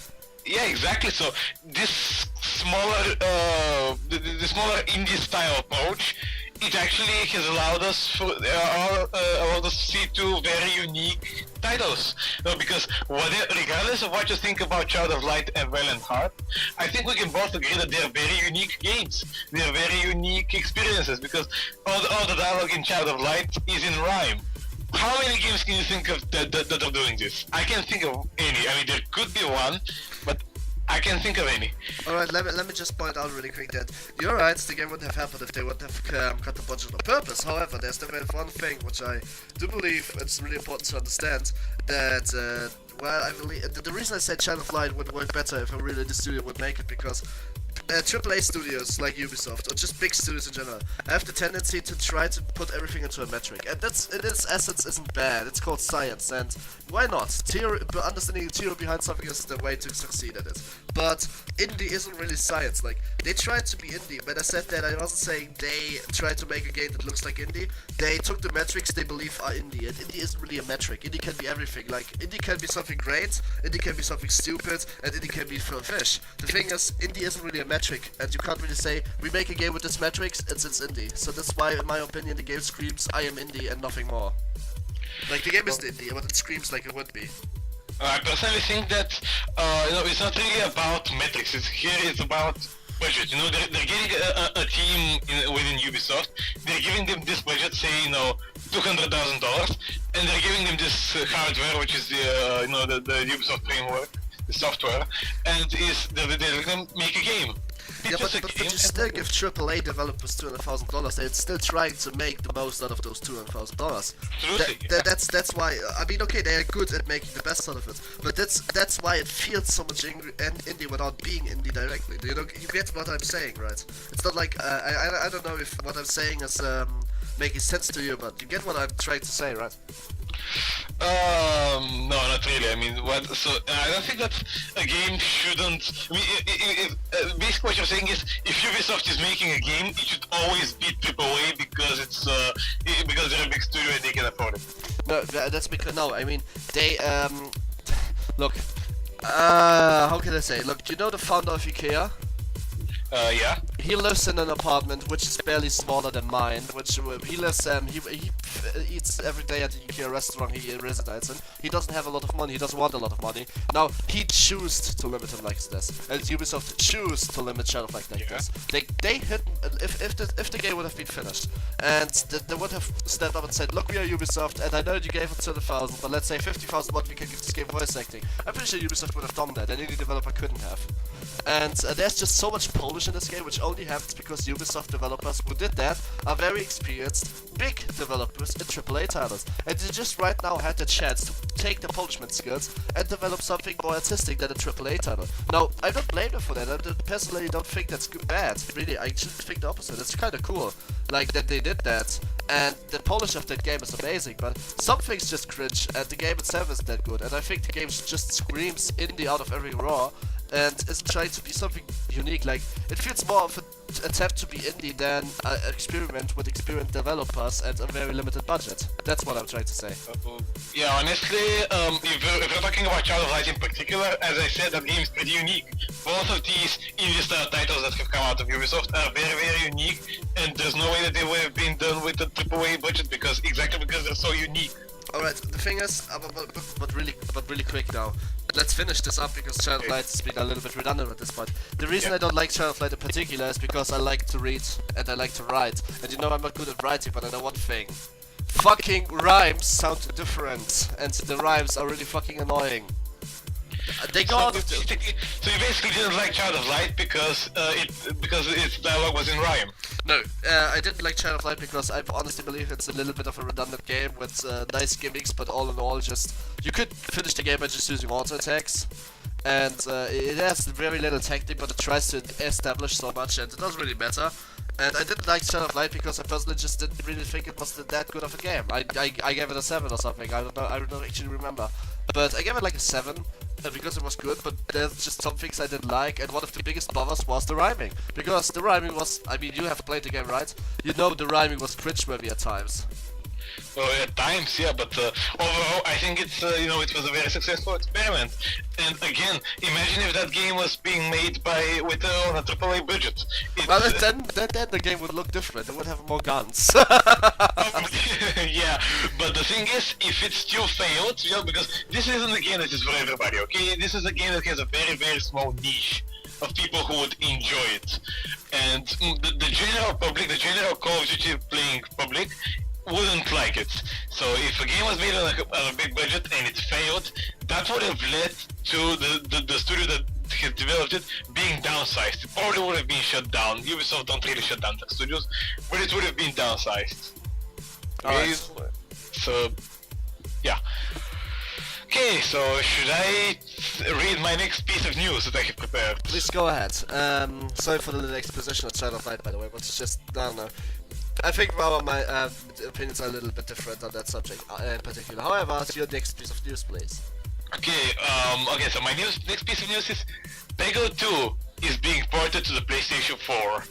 Yeah, exactly. So this smaller indie style approach, it actually has allowed us to see two very unique titles. Because regardless of what you think about Child of Light and Valiant Heart, I think we can both agree that they are very unique games. They are very unique experiences because all the dialogue in Child of Light is in rhyme. How many games can you think of that are doing this? I can't think of any. I mean, there could be one, but I can't think of any. Alright, let me just point out really quick that you're right, the game wouldn't have happened if they wouldn't have cut the budget on purpose. However, there's one thing which I do believe it's really important to understand, that, well, I believe, the reason I said Child of Light would work better if a real indie studio would make it, because AAA studios like Ubisoft, or just big studios in general, have the tendency to try to put everything into a metric, and that's, in its essence, isn't bad. It's called science, and why not? Understanding the theory behind something is the way to succeed at it. But indie isn't really science. Like, they tried to be indie. When I said that, I wasn't saying they tried to make a game that looks like indie. They took the metrics they believe are indie, and indie isn't really a metric. Indie can be everything. Like, indie can be something great, indie can be something stupid, and indie can be Phil Fish. The thing is, indie isn't really a metric, and you can't really say, we make a game with this metrics, it's indie. So that's why, in my opinion, the game screams, I am indie and nothing more. Like, the game isn't indie, but it screams like it would be. I personally think that it's not really about metrics. It's about budget. They're getting a team within Ubisoft. They're giving them this budget, say $200,000, and they're giving them this hardware, which is the Ubisoft framework, the software, and they're gonna make a game. Yeah, but you still give AAA developers $200,000. They're still trying to make the most out of those $200,000. That's why. I mean, okay, they are good at making the best out of it, but that's why it feels so much indie without being indie directly. You get what I'm saying, right? It's not like I don't know if what I'm saying is making sense to you, but you get what I'm trying to say, right? No, not really. I mean, I don't think that a game shouldn't. I mean, basically what you're saying is, if Ubisoft is making a game, it should always beat AAA because because they're a big studio and they can afford it. No, that's because I mean, they look. How can I say? Look, do you know the founder of IKEA? Yeah. He lives in an apartment which is barely smaller than mine. Which he lives, he eats every day at the IKEA restaurant he resides in. He doesn't have a lot of money. He doesn't want a lot of money. Now he chose to limit him like this, and Ubisoft choose to limit Shadowflight like this. They hit if the game would have been finished, and they would have stepped up and said, "Look, we are Ubisoft, and I know you gave it 200,000, but let's say 50,000 what we can give this game voice acting." I'm pretty sure Ubisoft would have done that, and any developer couldn't have. And there's just so much Polish in this game, which only happens because Ubisoft developers who did that are very experienced, big developers in AAA titles. And they just right now had the chance to take the Polishment skills and develop something more artistic than a AAA title. Now, I don't blame them for that. I personally don't think that's bad. Really, I actually think the opposite. It's kind of cool, like that they did that. And the polish of that game is amazing, but some things just cringe, and the game itself isn't that good. And I think the game just screams indie out of every roar, and isn't trying to be something unique. Like, it feels more of an attempt to be indie than an experiment with experienced developers and a very limited budget. That's what I'm trying to say. Yeah, honestly, if you're talking about Child of Light in particular, as I said, that game is pretty unique. Both of these indie-style titles that have come out of Ubisoft are very, very unique, and there's no way that they would have been done with a AAA budget because they're so unique. Alright, the thing is, but really quick now. Let's finish this up because Child of Light has been a little bit redundant at this point. The reason I don't like Child of Light in particular is because I like to read and I like to write. And you know I'm not good at writing, but I know one thing. Fucking rhymes sound different, and the rhymes are really fucking annoying. They go out of So you basically didn't like Child of Light because its dialogue was in rhyme. No, I didn't like Child of Light because I honestly believe it's a little bit of a redundant game with nice gimmicks, but all in all, just you could finish the game by just using auto attacks, and it has very little tactic, but it tries to establish so much, and it doesn't really matter. And I didn't like Child of Light because I personally just didn't really think it was that good of a game. I gave it a 7 or something. I don't actually remember, but I gave it like a 7. Because it was good, but there's just some things I didn't like, and one of the biggest bothers was the rhyming. Because the rhyming was, I mean, you have played the game, right? You know the rhyming was cringeworthy at times. Well, at times, yeah, but overall, I think it's it was a very successful experiment. And again, imagine if that game was being made on a AAA budget. Well, then the game would look different. It would have more guns. Yeah, but the thing is, if it still failed, because this isn't a game that is for everybody, okay? This is a game that has a very, very small niche of people who would enjoy it. And the general public, the general Call of Duty playing public, wouldn't like it. So if a game was made on a big budget and it failed, that would have led to the studio that has developed it being downsized. It probably would have been shut down. Ubisoft don't really shut down their studios, but it would have been downsized. Okay, so yeah. Okay, so should I read my next piece of news that I have prepared? Please go ahead. Sorry for the little exposition of Child of Light, by the way, but it's just, I don't know. I think my opinions are a little bit different on that subject in particular. However, your next piece of news, please. Okay, so my next piece of news is Peggle 2 is being ported to the PlayStation 4.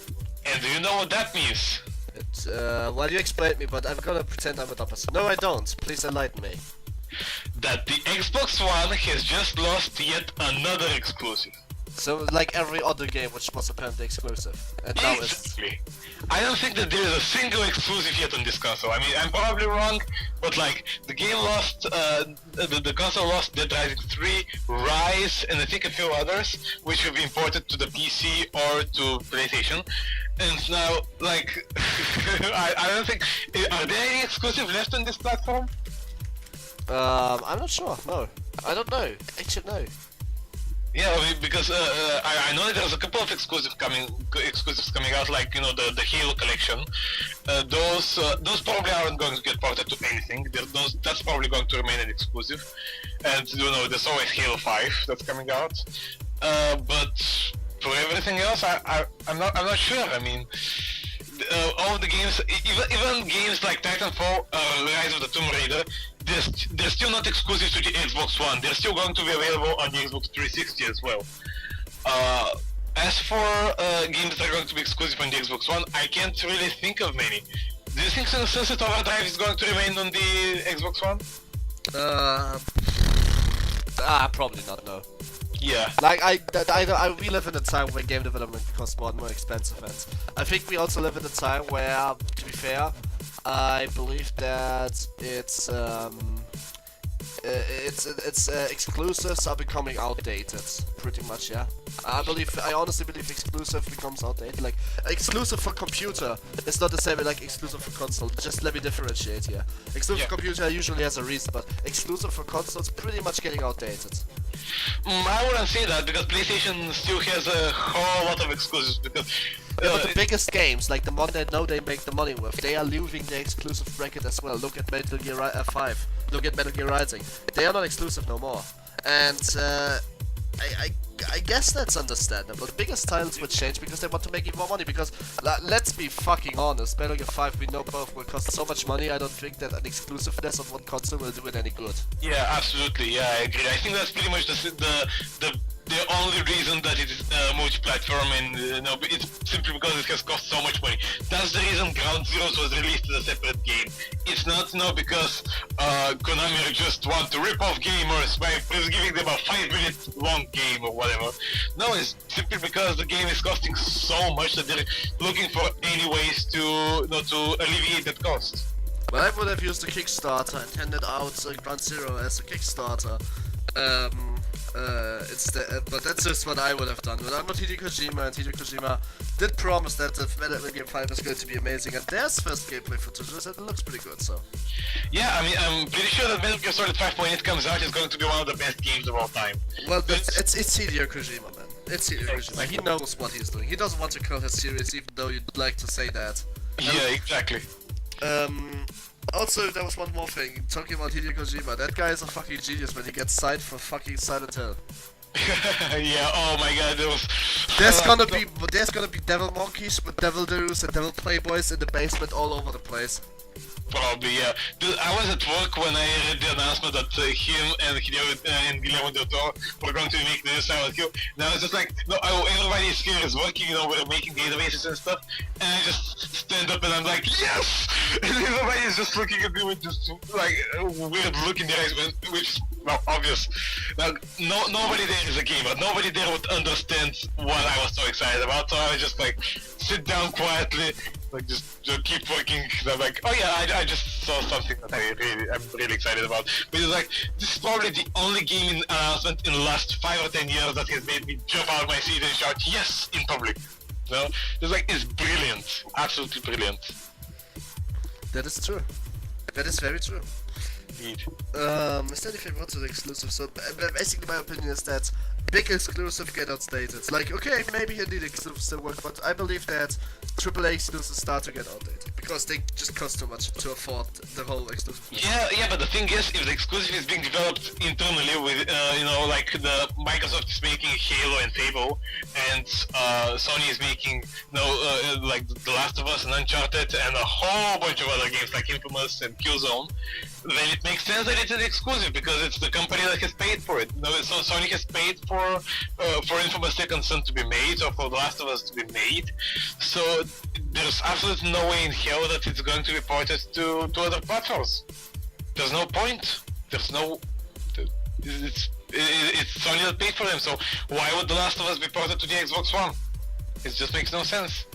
And do you know what that means? Well, you explained me, but I'm gonna pretend I'm a dumb person. No, I don't. Please enlighten me. That the Xbox One has just lost yet another exclusive. So, like every other game which was apparently exclusive. And now Exactly. I don't think that there is a single exclusive yet on this console. I mean, I'm probably wrong, but like, the game lost, the console lost Dead Rising 3, Rise, and I think a few others, which have been ported to the PC or to PlayStation. And now, like, I don't think, are there any exclusive left on this platform? I'm not sure, no. I don't know. Actually, no. Yeah, I mean, because I know that there's a couple of exclusives coming out, like the Halo collection. Those probably aren't going to get ported to anything. That's probably going to remain an exclusive. And there's always Halo 5 that's coming out. But for everything else, I'm not sure. I mean, all the games, even games like Titanfall, Rise of the Tomb Raider, they're still not exclusive to the Xbox One. They're still going to be available on the Xbox 360 as well. As for games that are going to be exclusive on the Xbox One, I can't really think of many. Do you think Sunset Overdrive is going to remain on the Xbox One? Probably not, no. Yeah. Like we live in a time where game development becomes more and more expensive, and I think we also live in a time where, to be fair, I believe that exclusives are becoming outdated, pretty much. Yeah, I honestly believe exclusive becomes outdated. Like exclusive for computer is not the same as like exclusive for console. Just let me differentiate here. Exclusive for computer usually has a reason, but exclusive for console is pretty much getting outdated. I wouldn't say that because PlayStation still has a whole lot of exclusives because. But the biggest games, like the one they know they make the money with, they are leaving the exclusive bracket as well. Look at Metal Gear 5. Look at Metal Gear Rising. They are not exclusive no more. And I guess that's understandable. The biggest titles will change because they want to make even more money. Because let's be fucking honest, Metal Gear 5 we know both will cost so much money. I don't think that an exclusiveness on one console will do it any good. Yeah, absolutely. Yeah, I agree. I think that's pretty much the only reason that it is multi-platform, and it's simply because it has cost so much money. That's the reason Ground Zeroes was released as a separate game. It's not because Konami just want to rip off gamers by giving them a 5-minute long game or whatever. No, it's simply because the game is costing so much that they're looking for any ways to alleviate that cost. Well, I would have used a Kickstarter and handed out Ground Zero as a Kickstarter. But that's just what I would have done. But I'm not Hideo Kojima, and Hideo Kojima did promise that the Metal Gear 5 is going to be amazing, and there's first gameplay footage, and it looks pretty good, so. Yeah, I mean, I'm pretty sure that Metal Gear Solid 5 when it comes out is going to be one of the best games of all time. Well, it's Hideo Kojima, man. It's Hideo Kojima. He knows what he's doing. He doesn't want to kill his series, even though you'd like to say that. Yeah, exactly. Also, there was one more thing, talking about Hideo Kojima. That guy is a fucking genius when he gets signed for fucking Silent Hill. Yeah, oh my god, there was... There's gonna be devil monkeys with devil doos and devil playboys in the basement all over the place. Probably, yeah. Dude, I was at work when I read the announcement that him and Hideo and Guillermo del Toro were going to make the new Silent Hill. And I was just like, no, everybody here is working, we're making databases and stuff. And I just stand up and I'm like, yes! And everybody is just looking at me with just like weird look in their eyes, which is well, obvious. Like, nobody there is a gamer. Nobody there would understand what I was so excited about. So I was just like, sit down quietly. Like just keep working. I'm like, oh yeah, I just saw something that I'm really excited about. But it's like, this is probably the only gaming announcement in the last 5 or 10 years that has made me jump out of my seat and shout yes in public. No, it's like, it's brilliant, absolutely brilliant. That is true. That is very true. Indeed. Is there anything more to the exclusive? So basically my opinion is that big exclusive get outdated. Like, okay, maybe indeed exclusives still work, but I believe that AAA exclusives start to get outdated because they just cost too much to afford the whole exclusive. Yeah, but the thing is, if the exclusive is being developed internally with, like the Microsoft is making Halo and Fable, and Sony is making, like The Last of Us and Uncharted and a whole bunch of other games like Infamous and Killzone, then it makes sense that it's an exclusive because it's the company that has paid for it. So Sony has paid for Infamous Second Son to be made, or for The Last of Us to be made. So there's absolutely no way in hell that it's going to be ported to other platforms. There's no point. It's Sony that paid for them. So why would The Last of Us be ported to the Xbox One? It just makes no sense.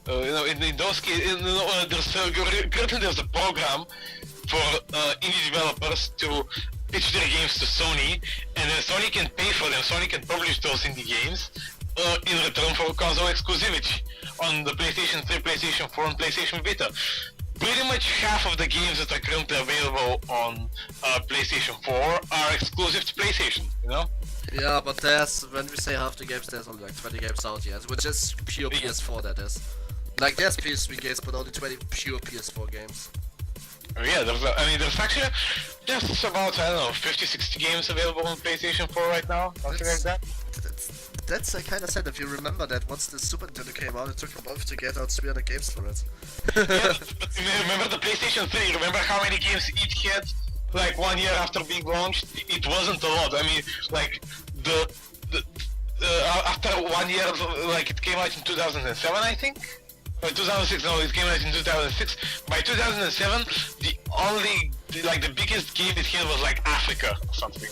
In those cases, currently there's a program for indie developers to pitch their games to Sony, and then Sony can pay for them. Sony can publish those indie games in return for console exclusivity on the PlayStation 3, PlayStation 4, and PlayStation Vita. Pretty much half of the games that are currently available on PlayStation 4 are exclusive to PlayStation, Yeah, but when we say half the games, there's only like 20 games out yet, which is pure PS4, that is. Like, there's PS3 games, but only 20 pure PS4 games. Yeah, there's about, 50-60 games available on PlayStation 4 right now, something like that. That's kind of sad if you remember that once the Super Nintendo came out, it took a month to get out 300 games for it. Yeah, but remember the PlayStation 3, remember how many games it had, like 1 year after being launched? It wasn't a lot. I mean, like, after 1 year, like, it came out in 2007, I think? Or 2006, no, it came out in 2006. By 2007, the biggest game it had was like Africa or something.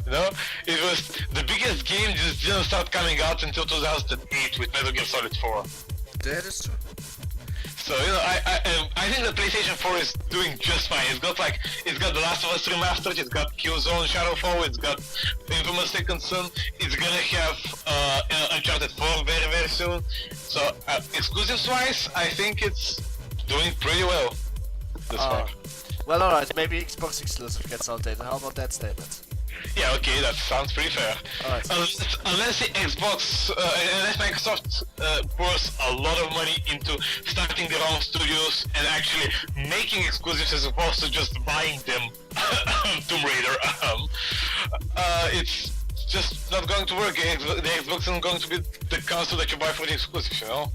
You know, it was the biggest game just didn't start coming out until 2008 with Metal Gear Solid 4. That is true. So you know, I think the PlayStation 4 is doing just fine. It's got The Last of Us Remastered, it's got Killzone Shadowfall, it's got Infamous Second Son, it's gonna have Uncharted 4 very very soon. So exclusives wise, I think it's doing pretty well. This far. Well, alright, maybe Xbox exclusive gets outdated. How about that statement? Yeah, okay, that sounds pretty fair. Alright. Unless the unless Microsoft pours a lot of money into starting their own studios and actually making exclusives as opposed to just buying them, Tomb Raider, it's just not going to work. The Xbox isn't going to be the console that you buy for the exclusives, you know?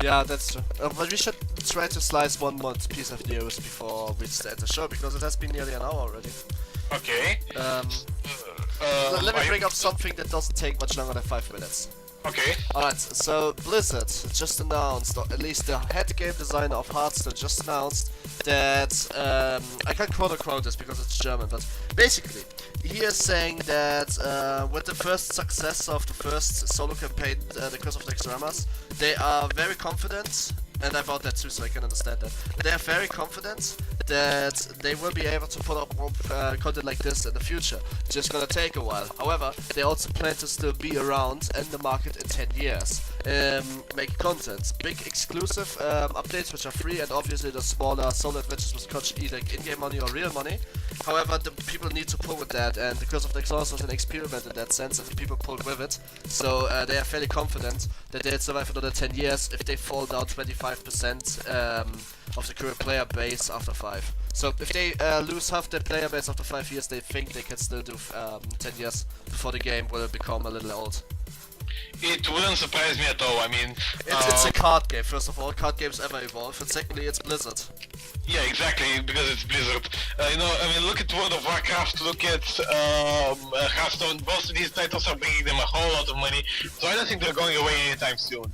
Yeah, that's true. But we should try to slice one more piece of news before we start the show, because it has been nearly an hour already. Okay. Let me bring up something that doesn't take much longer than 5 minutes. Okay. Alright, so Blizzard just announced, or at least the head game designer of Hearthstone just announced that, I can't quote this because it's German, but basically, he is saying that with the first success of the first solo campaign, The Curse of the Xeramas, they are very confident, and I bought that too so I can understand that, they are very confident that they will be able to put up more content like this in the future. It's just gonna take a while. However, they also plan to still be around in the market in 10 years. Make content, big exclusive updates which are free, and obviously the smaller solo adventures which cost either in-game money or real money. However, the people need to pull with that, and because of the Exhaust was an experiment in that sense, and the people pulled with it. So they are fairly confident that they'll survive another 10 years if they fall down 25% of the current player base after 5. So if they lose half their player base after 5 years, they think they can still do 10 years before the game will become a little old. It wouldn't surprise me at all. I mean, it's a card game, first of all. Card games ever evolve, and secondly, it's Blizzard. Yeah, exactly, because it's Blizzard. You know, I mean, look at World of Warcraft, look at Hearthstone. Both of these titles are bringing them a whole lot of money, so I don't think they're going away anytime soon.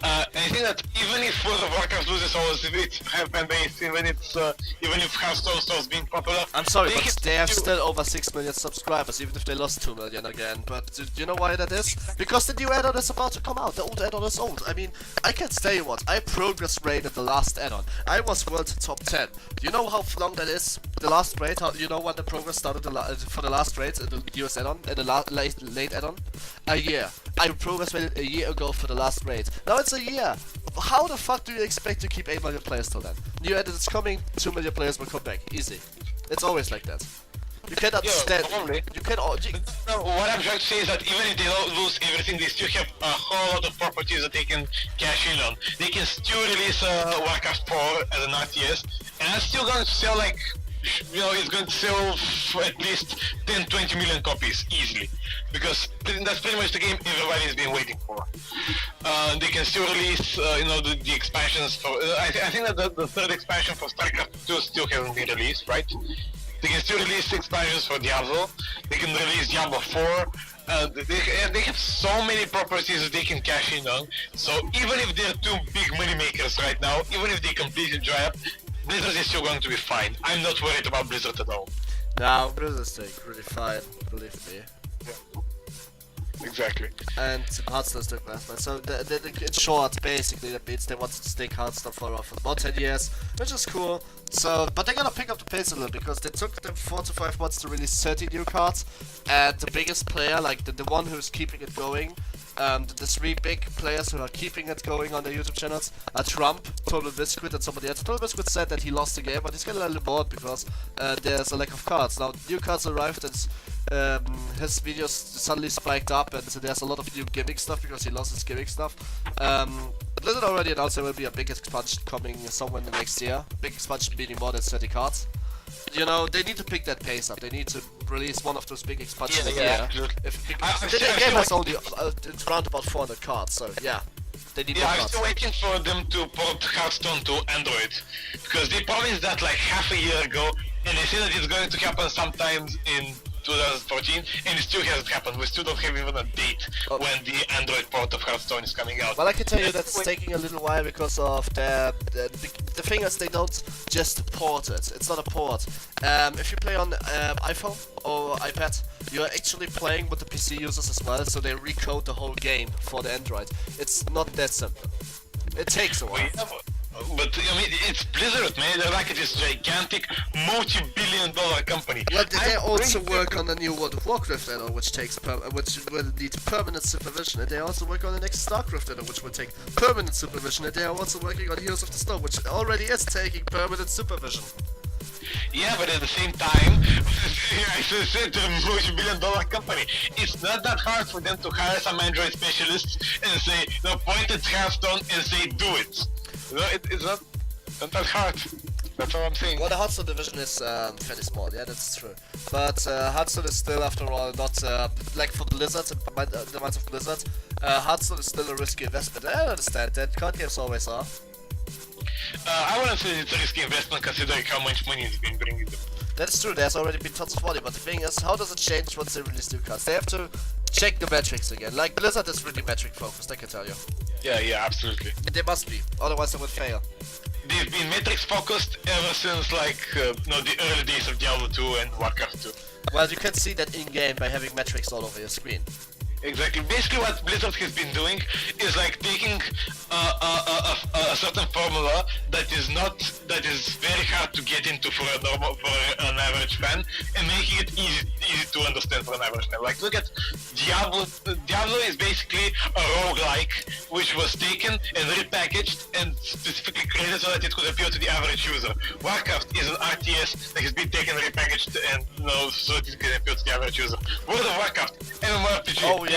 I think that even if World of Warcraft loses all its fan base, even if Hearthstone starts being popular, I'm sorry, but they have still over 6 million subscribers, even if they lost 2 million again. But do you know why that is? Because the new add-on is about to come out. The old add-on is old. I mean, I can't tell you what. I progress rated the last add-on. I was world top 10. Do you know how long that is? The last raid. You know when the progress started for the last raid in the US add-on, in the late add-on? A year. I progress rated a year ago for the last raid. Now it's a year. How the fuck do you expect to keep 8 million players till then? New add-on is coming. 2 million players will come back. Easy. It's always like that. You can't understand. You can. No, what I'm trying to say is that even if they don't lose everything, they still have a whole lot of properties that they can cash in on. They can still release Warcraft 4 as an RTS, and that's still going to sell like, you know, it's going to sell for at least 10-20 million copies easily, because that's pretty much the game everybody's been waiting for. They can still release, you know, the expansions for. I think that the third expansion for StarCraft 2 still hasn't been released, right? They can still release expansions for Diablo. They can release Diablo 4. They have so many properties that they can cash in on. So even if they're two big money makers right now, even if they completely dry up, Blizzard is still going to be fine. I'm not worried about Blizzard at all. No, Blizzard's doing really fine, believe me. Yeah. Exactly. And Hearthstone's doing well. So in short, basically that means they want to stick Hearthstone for about 10 years, which is cool. So, but they're gonna pick up the pace a little, because they took them 4 to 5 months to release 30 new cards, and the biggest player, like the one who's keeping it going, the 3 big players who are keeping it going on their YouTube channels are Trump, Total Biscuit, and somebody else. Total Biscuit said that he lost the game, but he's getting a little bored because there's a lack of cards. Now, new cards arrived, and his videos suddenly spiked up, and so there's a lot of new gimmick stuff because he lost his gimmick stuff. Blizzard already announced there will be a big expansion coming somewhere in the next year. Big expansion meaning more than 30 cards. You know, they need to pick that pace up. They need to release one of those big expansions a year. The game has only around about 400 cards, so yeah. They need more cards. I'm still waiting for them to port Hearthstone to Android, because they promised that like half a year ago, and they say that it's going to happen sometimes in 2014, and it still hasn't happened. We still don't have even a date when the Android port of Hearthstone is coming out. Well, I can tell you that's taking a little while because of the thing is they don't just port it. It's not a port. If you play on iPhone or iPad, you're actually playing with the PC users as well, so they recode the whole game for the Android. It's not that simple. It takes a while. But I mean, it's Blizzard, man. They're like this gigantic, multi-billion-dollar company. Well, they also work on the new World of Warcraft add-on, which will need permanent supervision, and they also work on the next StarCraft add-on, which will take permanent supervision, and they are also working on Heroes of the Storm, which already is taking permanent supervision. Yeah, but at the same time, I said to a multi-billion-dollar company, it's not that hard for them to hire some Android specialists and say, no, point at Hearthstone and say, do it. You know, it's not that hard. That's all I'm saying. Well, the Hearthstone division is fairly small, yeah, that's true. But Hearthstone is still, after all, not like for Blizzard, the minds of Blizzard, Hearthstone is still a risky investment. I understand that, card games always are. I wouldn't say it's a risky investment considering how much money it's been bringing them. That's true, there's already been tons of money, but the thing is, how does it change once they release new cards? They have to check the metrics again. Like, Blizzard is really metric focused, I can tell you. Yeah, absolutely. They must be, otherwise they would fail. They've been metrics focused ever since like the early days of Diablo 2 and Warcraft 2. Well, you can see that in-game by having metrics all over your screen. Exactly. Basically, what Blizzard has been doing is like taking a certain formula that is very hard to get into for an average fan, and making it easy to understand for an average fan. Like, look at Diablo. Diablo is basically a roguelike which was taken and repackaged and specifically created so that it could appeal to the average user. Warcraft is an RTS that has been taken, repackaged, and so that it can appeal to the average user. World of Warcraft, MMORPG.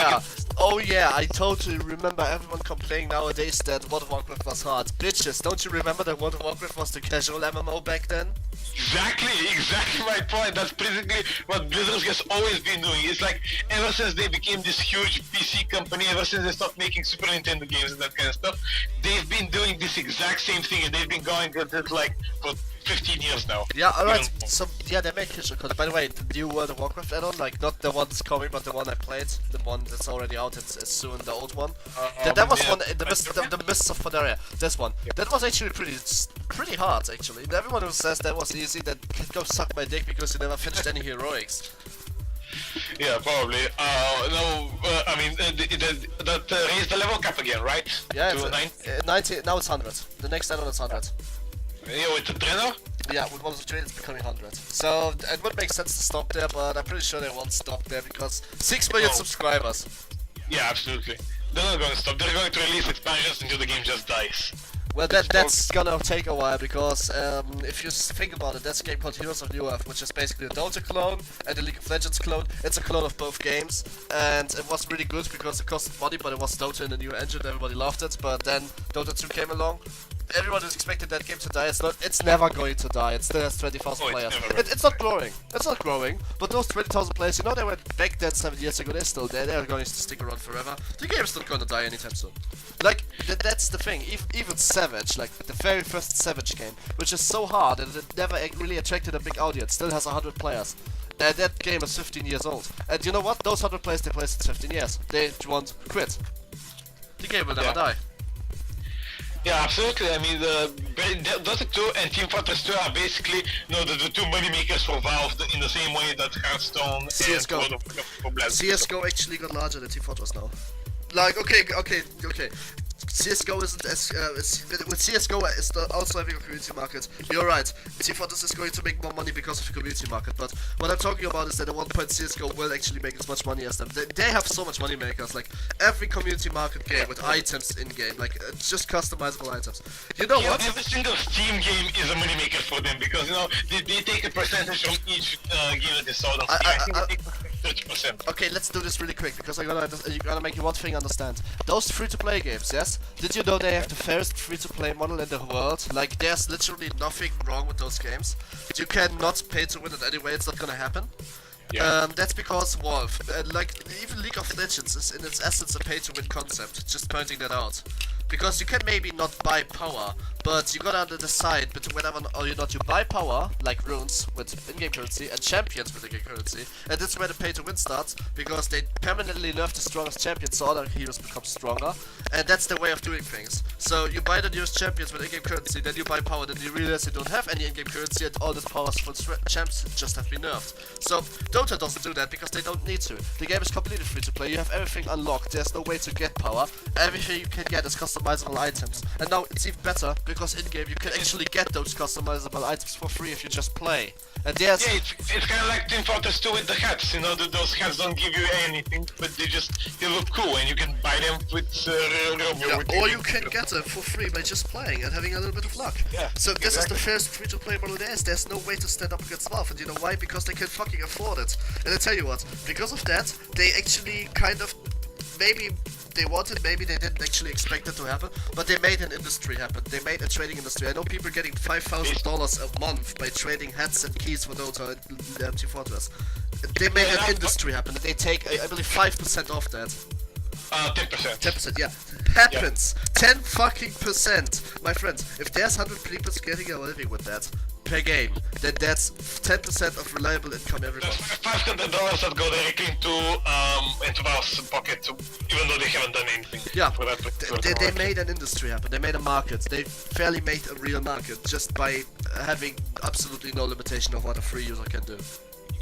Oh yeah, I totally remember everyone complaining nowadays that World of Warcraft was hard. Bitches, don't you remember that World of Warcraft was the casual MMO back then? Exactly my point. That's basically what Blizzard has always been doing. It's like, ever since they became this huge PC company, ever since they stopped making Super Nintendo games and that kind of stuff, they've been doing this exact same thing, and they've been going at it like for 15 years now. Yeah, alright, so yeah, they make casual content. By the way, the new World of Warcraft add-on, like not the one that's coming, but the one I played, the one that's already out, it's soon the old one. That was one, the Mists of Pandaria, this one. Yeah. That was actually pretty hard, actually. And everyone who says that was easy, that can go suck my dick because you never finished any heroics. Yeah, probably. I mean, that raised the level cap again, right? Yeah, it's 90, now it's 100. The next add-on is 100. Yeah, with the trainer? Yeah, with one of the trainers it's becoming 100. So, it would make sense to stop there, but I'm pretty sure they won't stop there because 6 million subscribers. Yeah, absolutely. They're not going to stop. They're going to release expansions until the game just dies. Well, that's gonna take a while because if you think about it, that's a game called Heroes of New Earth, which is basically a Dota clone and a League of Legends clone. It's a clone of both games, and it was really good because it costed money, but it was Dota in a new engine. Everybody loved it, but then Dota 2 came along. Everyone is expecting that game to die. It's never going to die. It still has 20,000 players. It's not growing. It's not growing. But those 20,000 players, you know, they were back then 7 years ago. They're still there. They're going to stick around forever. The game's not going to die anytime soon. Like that's the thing. Even Savage, like the very first Savage game, which is so hard and it never really attracted a big audience, still has 100 players. That game is 15 years old. And you know what? Those 100 players they play since 15 years. They won't quit. The game will never die. Yeah, absolutely. I mean, Dota 2 and Team Fortress 2 are basically, the two money makers for Valve in the same way that Hearthstone CS:GO. and World of Warcraft for Blizzard. CS:GO actually got larger than Team Fortress now. Like, okay. CS:GO isn't as with CS:GO is also having a community market. You're right. Team Fortress is going to make more money because of the community market. But what I'm talking about is that at one point CS:GO will actually make as much money as them. They have so much money makers. Like every community market game with items in game, like just customizable items. You know what? Every single Steam game is a money maker for them because they take a percentage from each game that is sold on Steam. I think they take 30%. Okay, let's do this really quick because I'm gonna make you one thing understand. Those free-to-play games, yes? Did you know they have the fairest free-to-play model in the world? Like, there's literally nothing wrong with those games. You cannot pay to win it anyway, it's not gonna happen. Yeah. That's because Valve, like, even League of Legends is in its essence a pay-to-win concept, just pointing that out. Because you can maybe not buy power, but you gotta decide between whether or not you buy power, like runes with in-game currency, and champions with in-game currency. And that's where the pay-to-win starts, because they permanently nerf the strongest champions so other heroes become stronger. And that's the way of doing things. So you buy the newest champions with in-game currency, then you buy power, then you realize you don't have any in-game currency and all the powerful champs just have been nerfed. So Dota doesn't do that because they don't need to. The game is completely free to play, you have everything unlocked, there's no way to get power. Everything you can get is customizable items. And now it's even better because in-game you can actually get those customizable items for free if you just play. And there's... Yeah, it's kind of like Team Fortress 2 with the hats, you know, those hats don't give you anything, but they look cool and you can buy them with or you can get them for free by just playing and having a little bit of luck. Yeah, so this is the first free-to-play model there is. There's no way to stand up against Valve, and you know why? Because they can fucking afford it. And I tell you what, because of that, they actually kind of, maybe they wanted, maybe they didn't actually expect it to happen, but they made an industry happen. They made a trading industry. I know people getting $5,000 a month by trading hats and keys for Dota and Team Fortress. They made an industry happen, and they take, I believe, 5% off that. 10%. 10%, yeah. Happens. Yeah. 10 fucking percent. My friends, if there's 100 people getting a living with that per game, then that's 10% of reliable income every month. $500 that go directly into Valve's pocket, even though they haven't done anything. Yeah, for that they made an industry happen. They made a market. They fairly made a real market just by having absolutely no limitation of what a free user can do.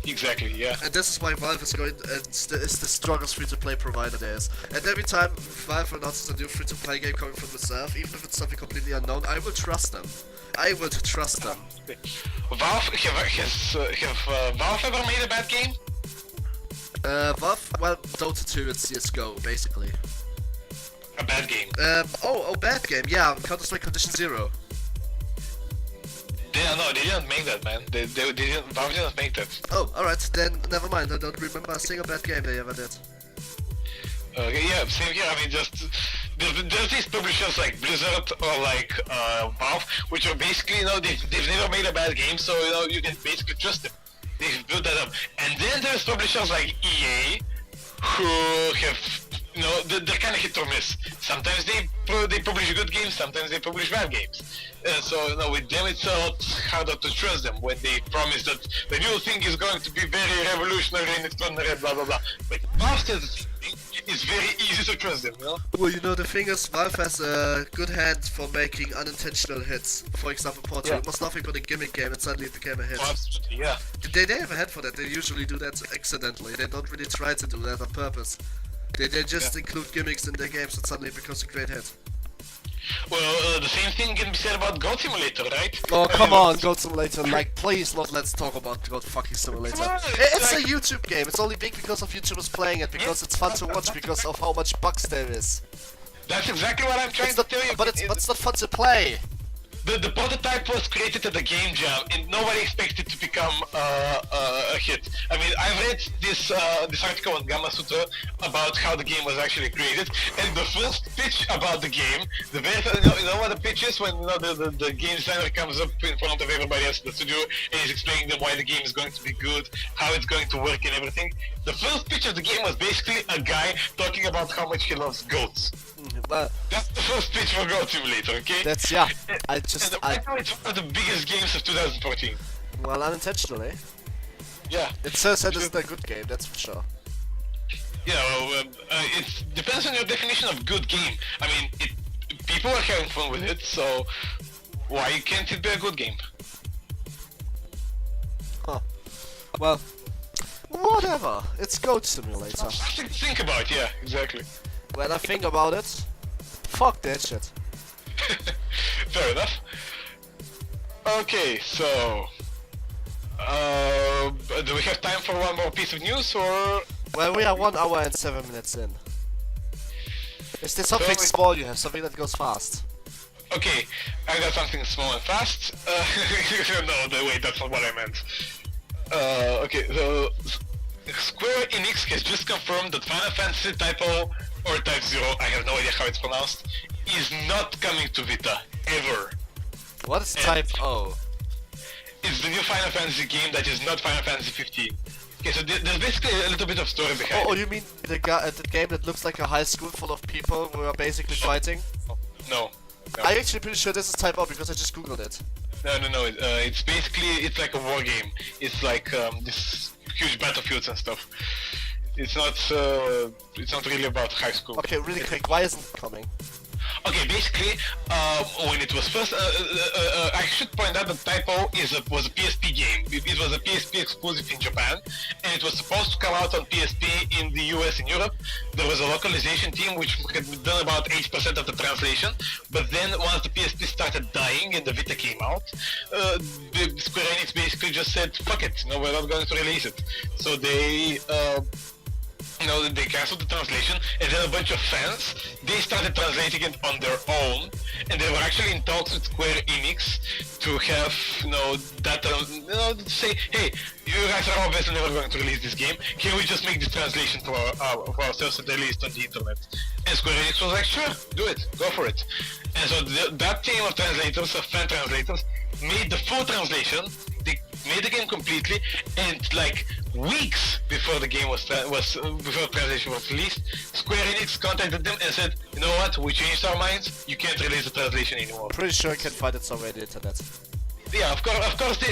Exactly, yeah. And this is why Valve is going is the strongest free-to-play provider there is. And every time Valve announces a new free-to-play game coming from themselves, even if it's something completely unknown, I will trust them. I would trust them. Valve, have Valve ever made a bad game? Valve, well, Dota 2 and CSGO, basically. A bad game? Bad game, yeah, Counter-Strike Condition Zero. No, they didn't make that, man. They didn't, Valve didn't make that. Oh, alright, then never mind. I don't remember a single bad game they ever did. Okay, yeah, same here. I mean, just there's these publishers like Blizzard or like Valve, which are basically, you know, they've never made a bad game, so you know you can basically trust them. They've built that up. And then there's publishers like EA, who have, you know, they're kind of hit or miss. Sometimes they publish good games, sometimes they publish bad games. So, you know, with them it's a lot harder to trust them when they promise that the new thing is going to be very revolutionary and extraordinary, blah blah blah. But after the thing, it's very easy to trust them, you know? Well, you know, the thing is, Valve has a good hand for making unintentional hits. For example, Portal. Yeah. It was nothing but a gimmick game and suddenly it became a hit. Oh, absolutely, yeah. They have a head for that. They usually do that accidentally. They don't really try to do that on purpose. They just include gimmicks in their games and suddenly it becomes a great hit. Well, the same thing can be said about Goat Simulator, right? Oh, come on, Goat Simulator. Like, please, let's talk about Goat fucking Simulator. Come on, It's a YouTube game. It's only big because of YouTubers playing it, because it's fun to watch, because of how much bugs there is. That's exactly what I'm trying to tell you. But it's not fun to play. The prototype was created at the game jam, and nobody expected it to become a hit. I mean, I've read this article on Gamma Sutra about how the game was actually created, and the first pitch about the game, the very you know what the pitch is, when, you know, the game designer comes up in front of everybody else in the studio and he's explaining them why the game is going to be good, how it's going to work and everything. The first pitch of the game was basically a guy talking about how much he loves goats. But that's the first pitch for Goat Simulator, okay? That's, yeah. Right now it's one of the biggest games of 2014. Well, unintentionally. Yeah. It says that it's a good game, that's for sure. Yeah, well, it depends on your definition of good game. I mean, people are having fun with it, so why can't it be a good game? Huh. Well, whatever. It's Goat Simulator. Something to think about, yeah, exactly. When I think about it, fuck that shit. Fair enough. Okay, so do we have time for one more piece of news, or? Well, we are 1 hour and 7 minutes in. Is there something small you have? Something that goes fast? Okay, I got something small and fast. No, wait, that's not what I meant. Okay, so Square Enix has just confirmed that Final Fantasy Type O, or Type 0, I have no idea how it's pronounced, is not coming to Vita, ever. What is Type O? It's the new Final Fantasy game that is not Final Fantasy 15. Okay, so there's basically a little bit of story behind it. Oh, you mean the game that looks like a high school full of people who are basically fighting? No. I'm actually pretty sure this is typo because I just googled it. No. It's basically it's like a war game. It's like this huge battlefields and stuff. It's not really about high school. Okay, really quick, why isn't it coming? Okay, basically, when it was first, I should point out that Typo was a PSP game. It was a PSP exclusive in Japan, and it was supposed to come out on PSP in the US and Europe. There was a localization team which had done about 80% of the translation, but then once the PSP started dying and the Vita came out, the Square Enix basically just said, fuck it, no, we're not going to release it. So they they cancelled the translation, and then a bunch of fans, they started translating it on their own, and they were actually in talks with Square Enix to have, say, hey, you guys are obviously never going to release this game, can we just make this translation for ourselves and release it on the internet? And Square Enix was like, sure, do it, go for it. And so that team of translators, of fan translators, made the full translation, they made the game completely, and like weeks before the game before the translation was released, Square Enix contacted them and said, you know what, we changed our minds, you can't release the translation anymore. Pretty sure I can find it somewhere on the internet. Yeah, of course they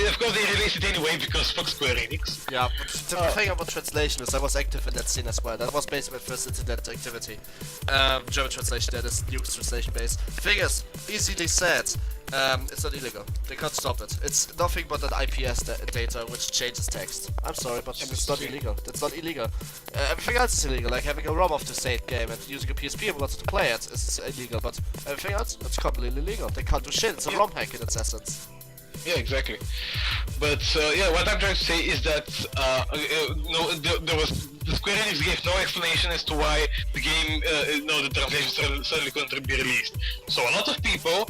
released it anyway because fuck Square Enix. Yeah, but the thing about translation is I was active in that scene as well. That was basically my first internet activity. German translation, that is Nuke's translation base. Thing is, easily said, it's not illegal. They can't stop it. It's nothing but an IPS data which changes text. I'm sorry, but it's not illegal. That's not illegal. Everything else is illegal, like having a ROM of the same game and using a PSP emulator to play it is illegal, but everything else, it's completely legal. They can't do shit, it's a ROM hack in its essence. Yeah, exactly. But yeah, what I'm trying to say is that there was the Square Enix gave no explanation as to why the game, the translation suddenly couldn't be released. So a lot of people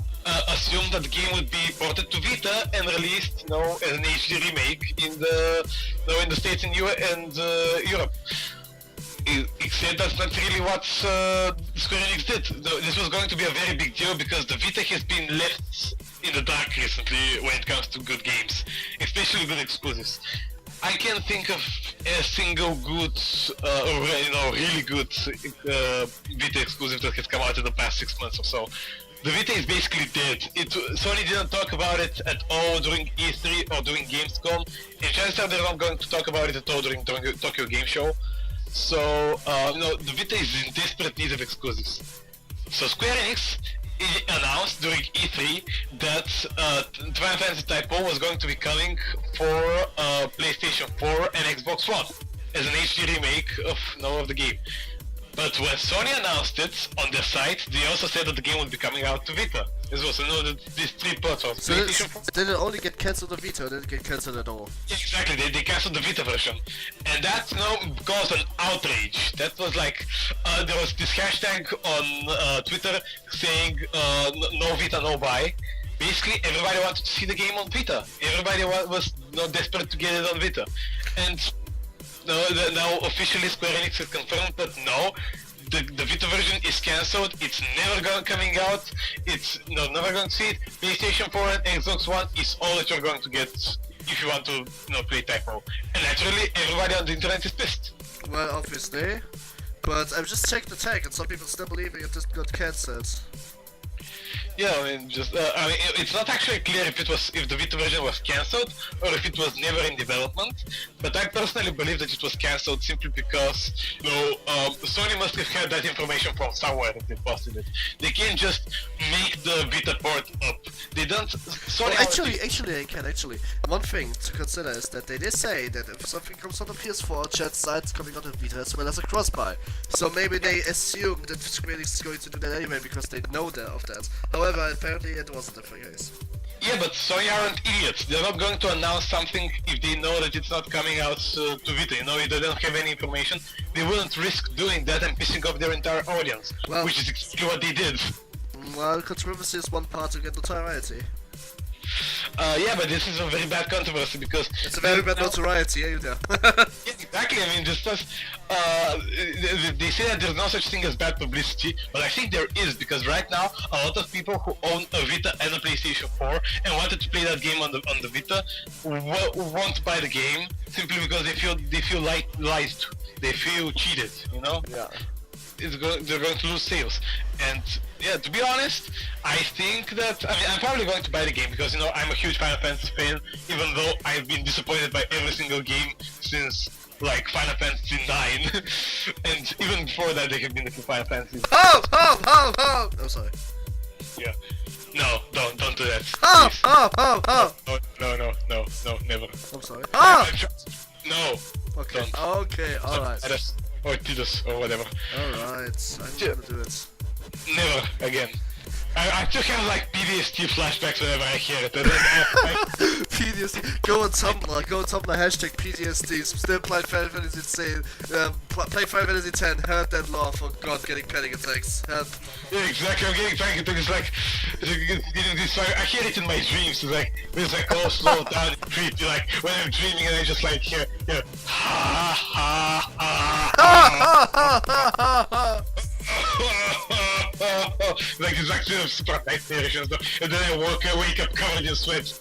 assumed that the game would be ported to Vita and released, as an HD remake in the States and Europe. Except that's not really what Square Enix did. This was going to be a very big deal because the Vita has been left in the dark recently when it comes to good games, especially good exclusives. I can't think of a single good, really good Vita exclusive that has come out in the past 6 months or so. The Vita is basically dead. Sony didn't talk about it at all during E3 or during Gamescom, and chances are they're not going to talk about it at all during Tokyo Game Show. So, the Vita is in desperate need of exclusives. So Square Enix announced during E3 that Final Fantasy Type O was going to be coming for PlayStation 4 and Xbox One as an HD remake of the game. But when Sony announced it on their site, they also said that the game would be coming out to Vita. This was these three platforms. So did it only get cancelled on Vita or did it get cancelled at all? Yeah, exactly, they cancelled the Vita version. And that caused an outrage. That was like, there was this hashtag on Twitter saying, no Vita, no buy. Basically, everybody wanted to see the game on Vita. Everybody was desperate to get it on Vita. And now officially Square Enix has confirmed that no, the Vita version is cancelled, it's never coming out, it's never going to see it. PlayStation 4 and Xbox One is all that you're going to get if you want to play Type O. And naturally, everybody on the internet is pissed. Well, obviously. But I've just checked the tag and some people still believing it just got cancelled. Yeah, it's not actually clear if the Vita version was cancelled or if it was never in development. But I personally believe that it was cancelled simply because, Sony must have had that information from somewhere that they posted it. They can't just make the Vita port up. They don't. Sony. Actually, one thing to consider is that they did say that if something comes on the PS4, chances are it's coming on the Vita as well as a cross-buy. So maybe they assume that Square Enix is going to do that anyway because they know of that. However, apparently it wasn't the case. Yeah, but Sony aren't idiots. They're not going to announce something if they know that it's not coming out to Vita. If they don't have any information, they wouldn't risk doing that and pissing off their entire audience, which is exactly what they did. Well, controversy is one part to get notoriety. Yeah, but this is a very bad controversy because it's a very bad notoriety, yeah, yeah, exactly. Just as they say that there's no such thing as bad publicity, but I think there is because right now a lot of people who own a Vita and a PlayStation 4 and wanted to play that game on the Vita won't buy the game simply because they feel lied to. They feel cheated, Yeah. They're going to lose sales, and Yeah, to be honest, I think that I'm probably going to buy the game because I'm a huge Final Fantasy fan. Even though I've been disappointed by every single game since like Final Fantasy 9, and even before that there have been a few Final Fantasies. Oh! I'm sorry. Yeah. No, don't do that. Oh! No, never. I'm sorry. No. Okay. Don't. Okay. All right. Or Tidus or whatever. All right. I'm gonna do it. Never again. I just have like PTSD flashbacks whenever I hear it. PTSD. Go on Tumblr. Hashtag PTSD. Still play Final Fantasy 10. Play Final Fantasy 10. Heard that law for God getting panic attacks. Help. Yeah, exactly. I'm getting panic attacks. Like getting this. I hear it in my dreams. It's like all slow down, creepy. Like when I'm dreaming and I just like hear ha ha ha. Like it's actually a super nightmarish and stuff. And then I wake up covered in sweat.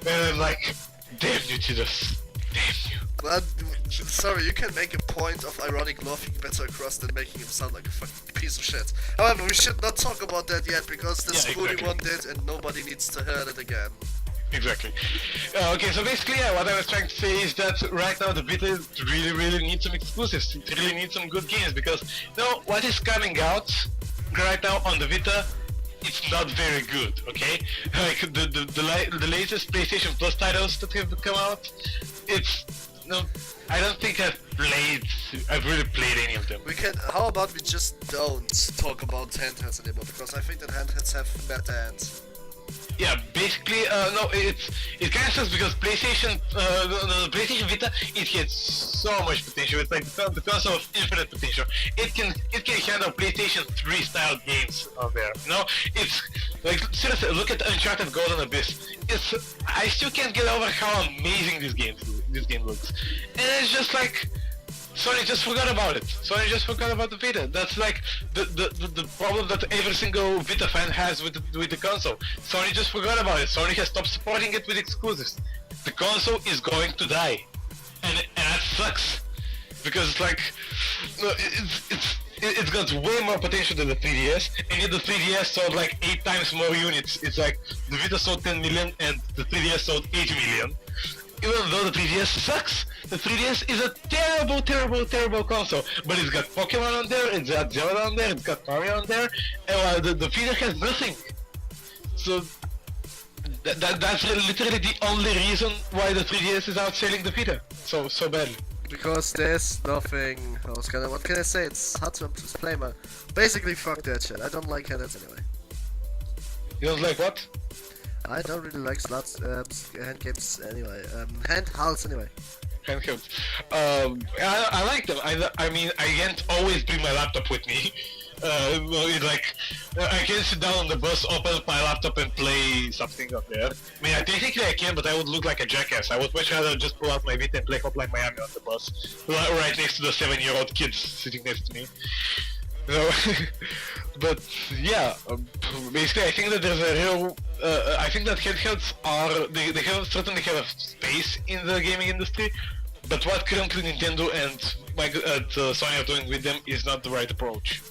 And I'm like, damn you, Jesus. Damn you. But, sorry, you can make a point of ironic laughing better across than making him sound like a fucking piece of shit. However, we should not talk about that yet because the Spoony one did and nobody needs to hear it again. Exactly. Okay, so basically, what I was trying to say is that right now the Vita really needs some exclusives. It really needs some good games because, what is coming out right now on the Vita, it's not very good, okay? Like, the latest PlayStation Plus titles that have come out, it's, I don't think I've really played any of them. How about we just don't talk about handhelds anymore, because I think that handhelds have better hands. Yeah, basically, no, it kind of sucks because PlayStation, the PlayStation Vita, it has so much potential. It's like the console of infinite potential. It can handle PlayStation 3 style games on there. It's like seriously, look at Uncharted Golden Abyss. I still can't get over how amazing this game looks, and it's just like. Sony just forgot about it. Sony just forgot about the Vita. That's like the problem that every single Vita fan has with the console. Sony just forgot about it. Sony has stopped supporting it with exclusives. The console is going to die, and that sucks because it's like it's got way more potential than the 3DS, and yet the 3DS sold like 8 times more units. It's like the Vita sold 10 million and the 3DS sold 80 million. Even though the 3DS sucks, the 3DS is a terrible console. But it's got Pokemon on there, it's got Zelda on there, it's got Mario on there, and the Vita has nothing. So that's literally the only reason why the 3DS is outselling the Vita so badly. Because there's nothing. What can I say? It's hard to explain, man. Basically, fuck that shit. I don't like handhelds anyway. You don't like what? I don't really like hand games anyway. Handhelds anyway. Handhelds. I like them. I mean, I can't always bring my laptop with me. It's like I can sit down on the bus, open up my laptop, and play something up there. I mean, technically I can, but I would look like a jackass. I would much rather just pull out my Vita and play Hotline Miami on the bus, right next to the 7-year-old kids sitting next to me. So, but yeah, basically I think that there's a real. I think that handhelds they certainly have a space in the gaming industry, but what currently Nintendo and Sony are doing with them is not the right approach.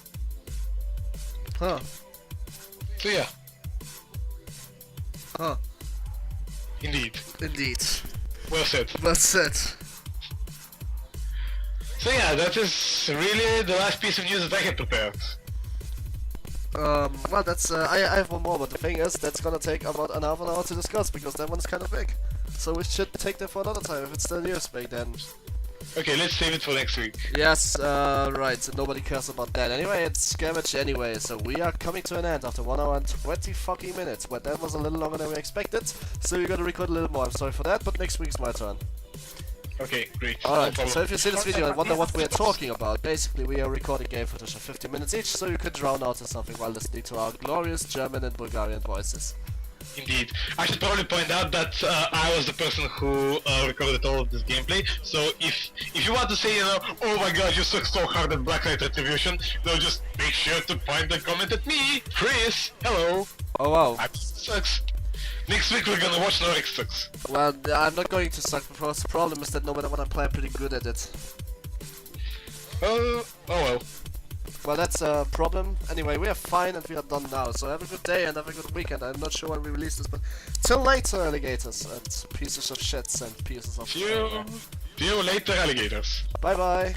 Huh. So yeah. Huh. Indeed. Well said. Well said. So yeah, that is really the last piece of news that I had prepared. Well, that's I have one more, but the thing is, that's gonna take about an half an hour to discuss because that one's kind of big. So we should take that for another time if it's still news big then. Okay, let's save it for next week. Yes, right, so nobody cares about that. Anyway, it's Scavenge anyway, so we are coming to an end after 1 hour and 20 fucking minutes, but that was a little longer than we expected, so we gotta record a little more. I'm sorry for that, but next week's my turn. Okay, great. Alright, so if you see this video and wonder what we are talking about, basically we are recording game footage of 15 minutes each, so you could drown out or something while listening to our glorious German and Bulgarian voices. Indeed. I should probably point out that I was the person who recorded all of this gameplay, so if you want to say, oh my god, you suck so hard at Blacklight Retribution, just make sure to point the comment at me, Chris, hello. Oh wow. I sucks. Next week we're gonna watch Norix sucks. Well, I'm not going to suck because the problem is that no matter what I play, I'm pretty good at it. Oh well. Well, that's a problem. Anyway, we are fine and we are done now. So have a good day and have a good weekend. I'm not sure when we release this, but till later, alligators and pieces of shits and pieces of. See you later, alligators. Bye bye.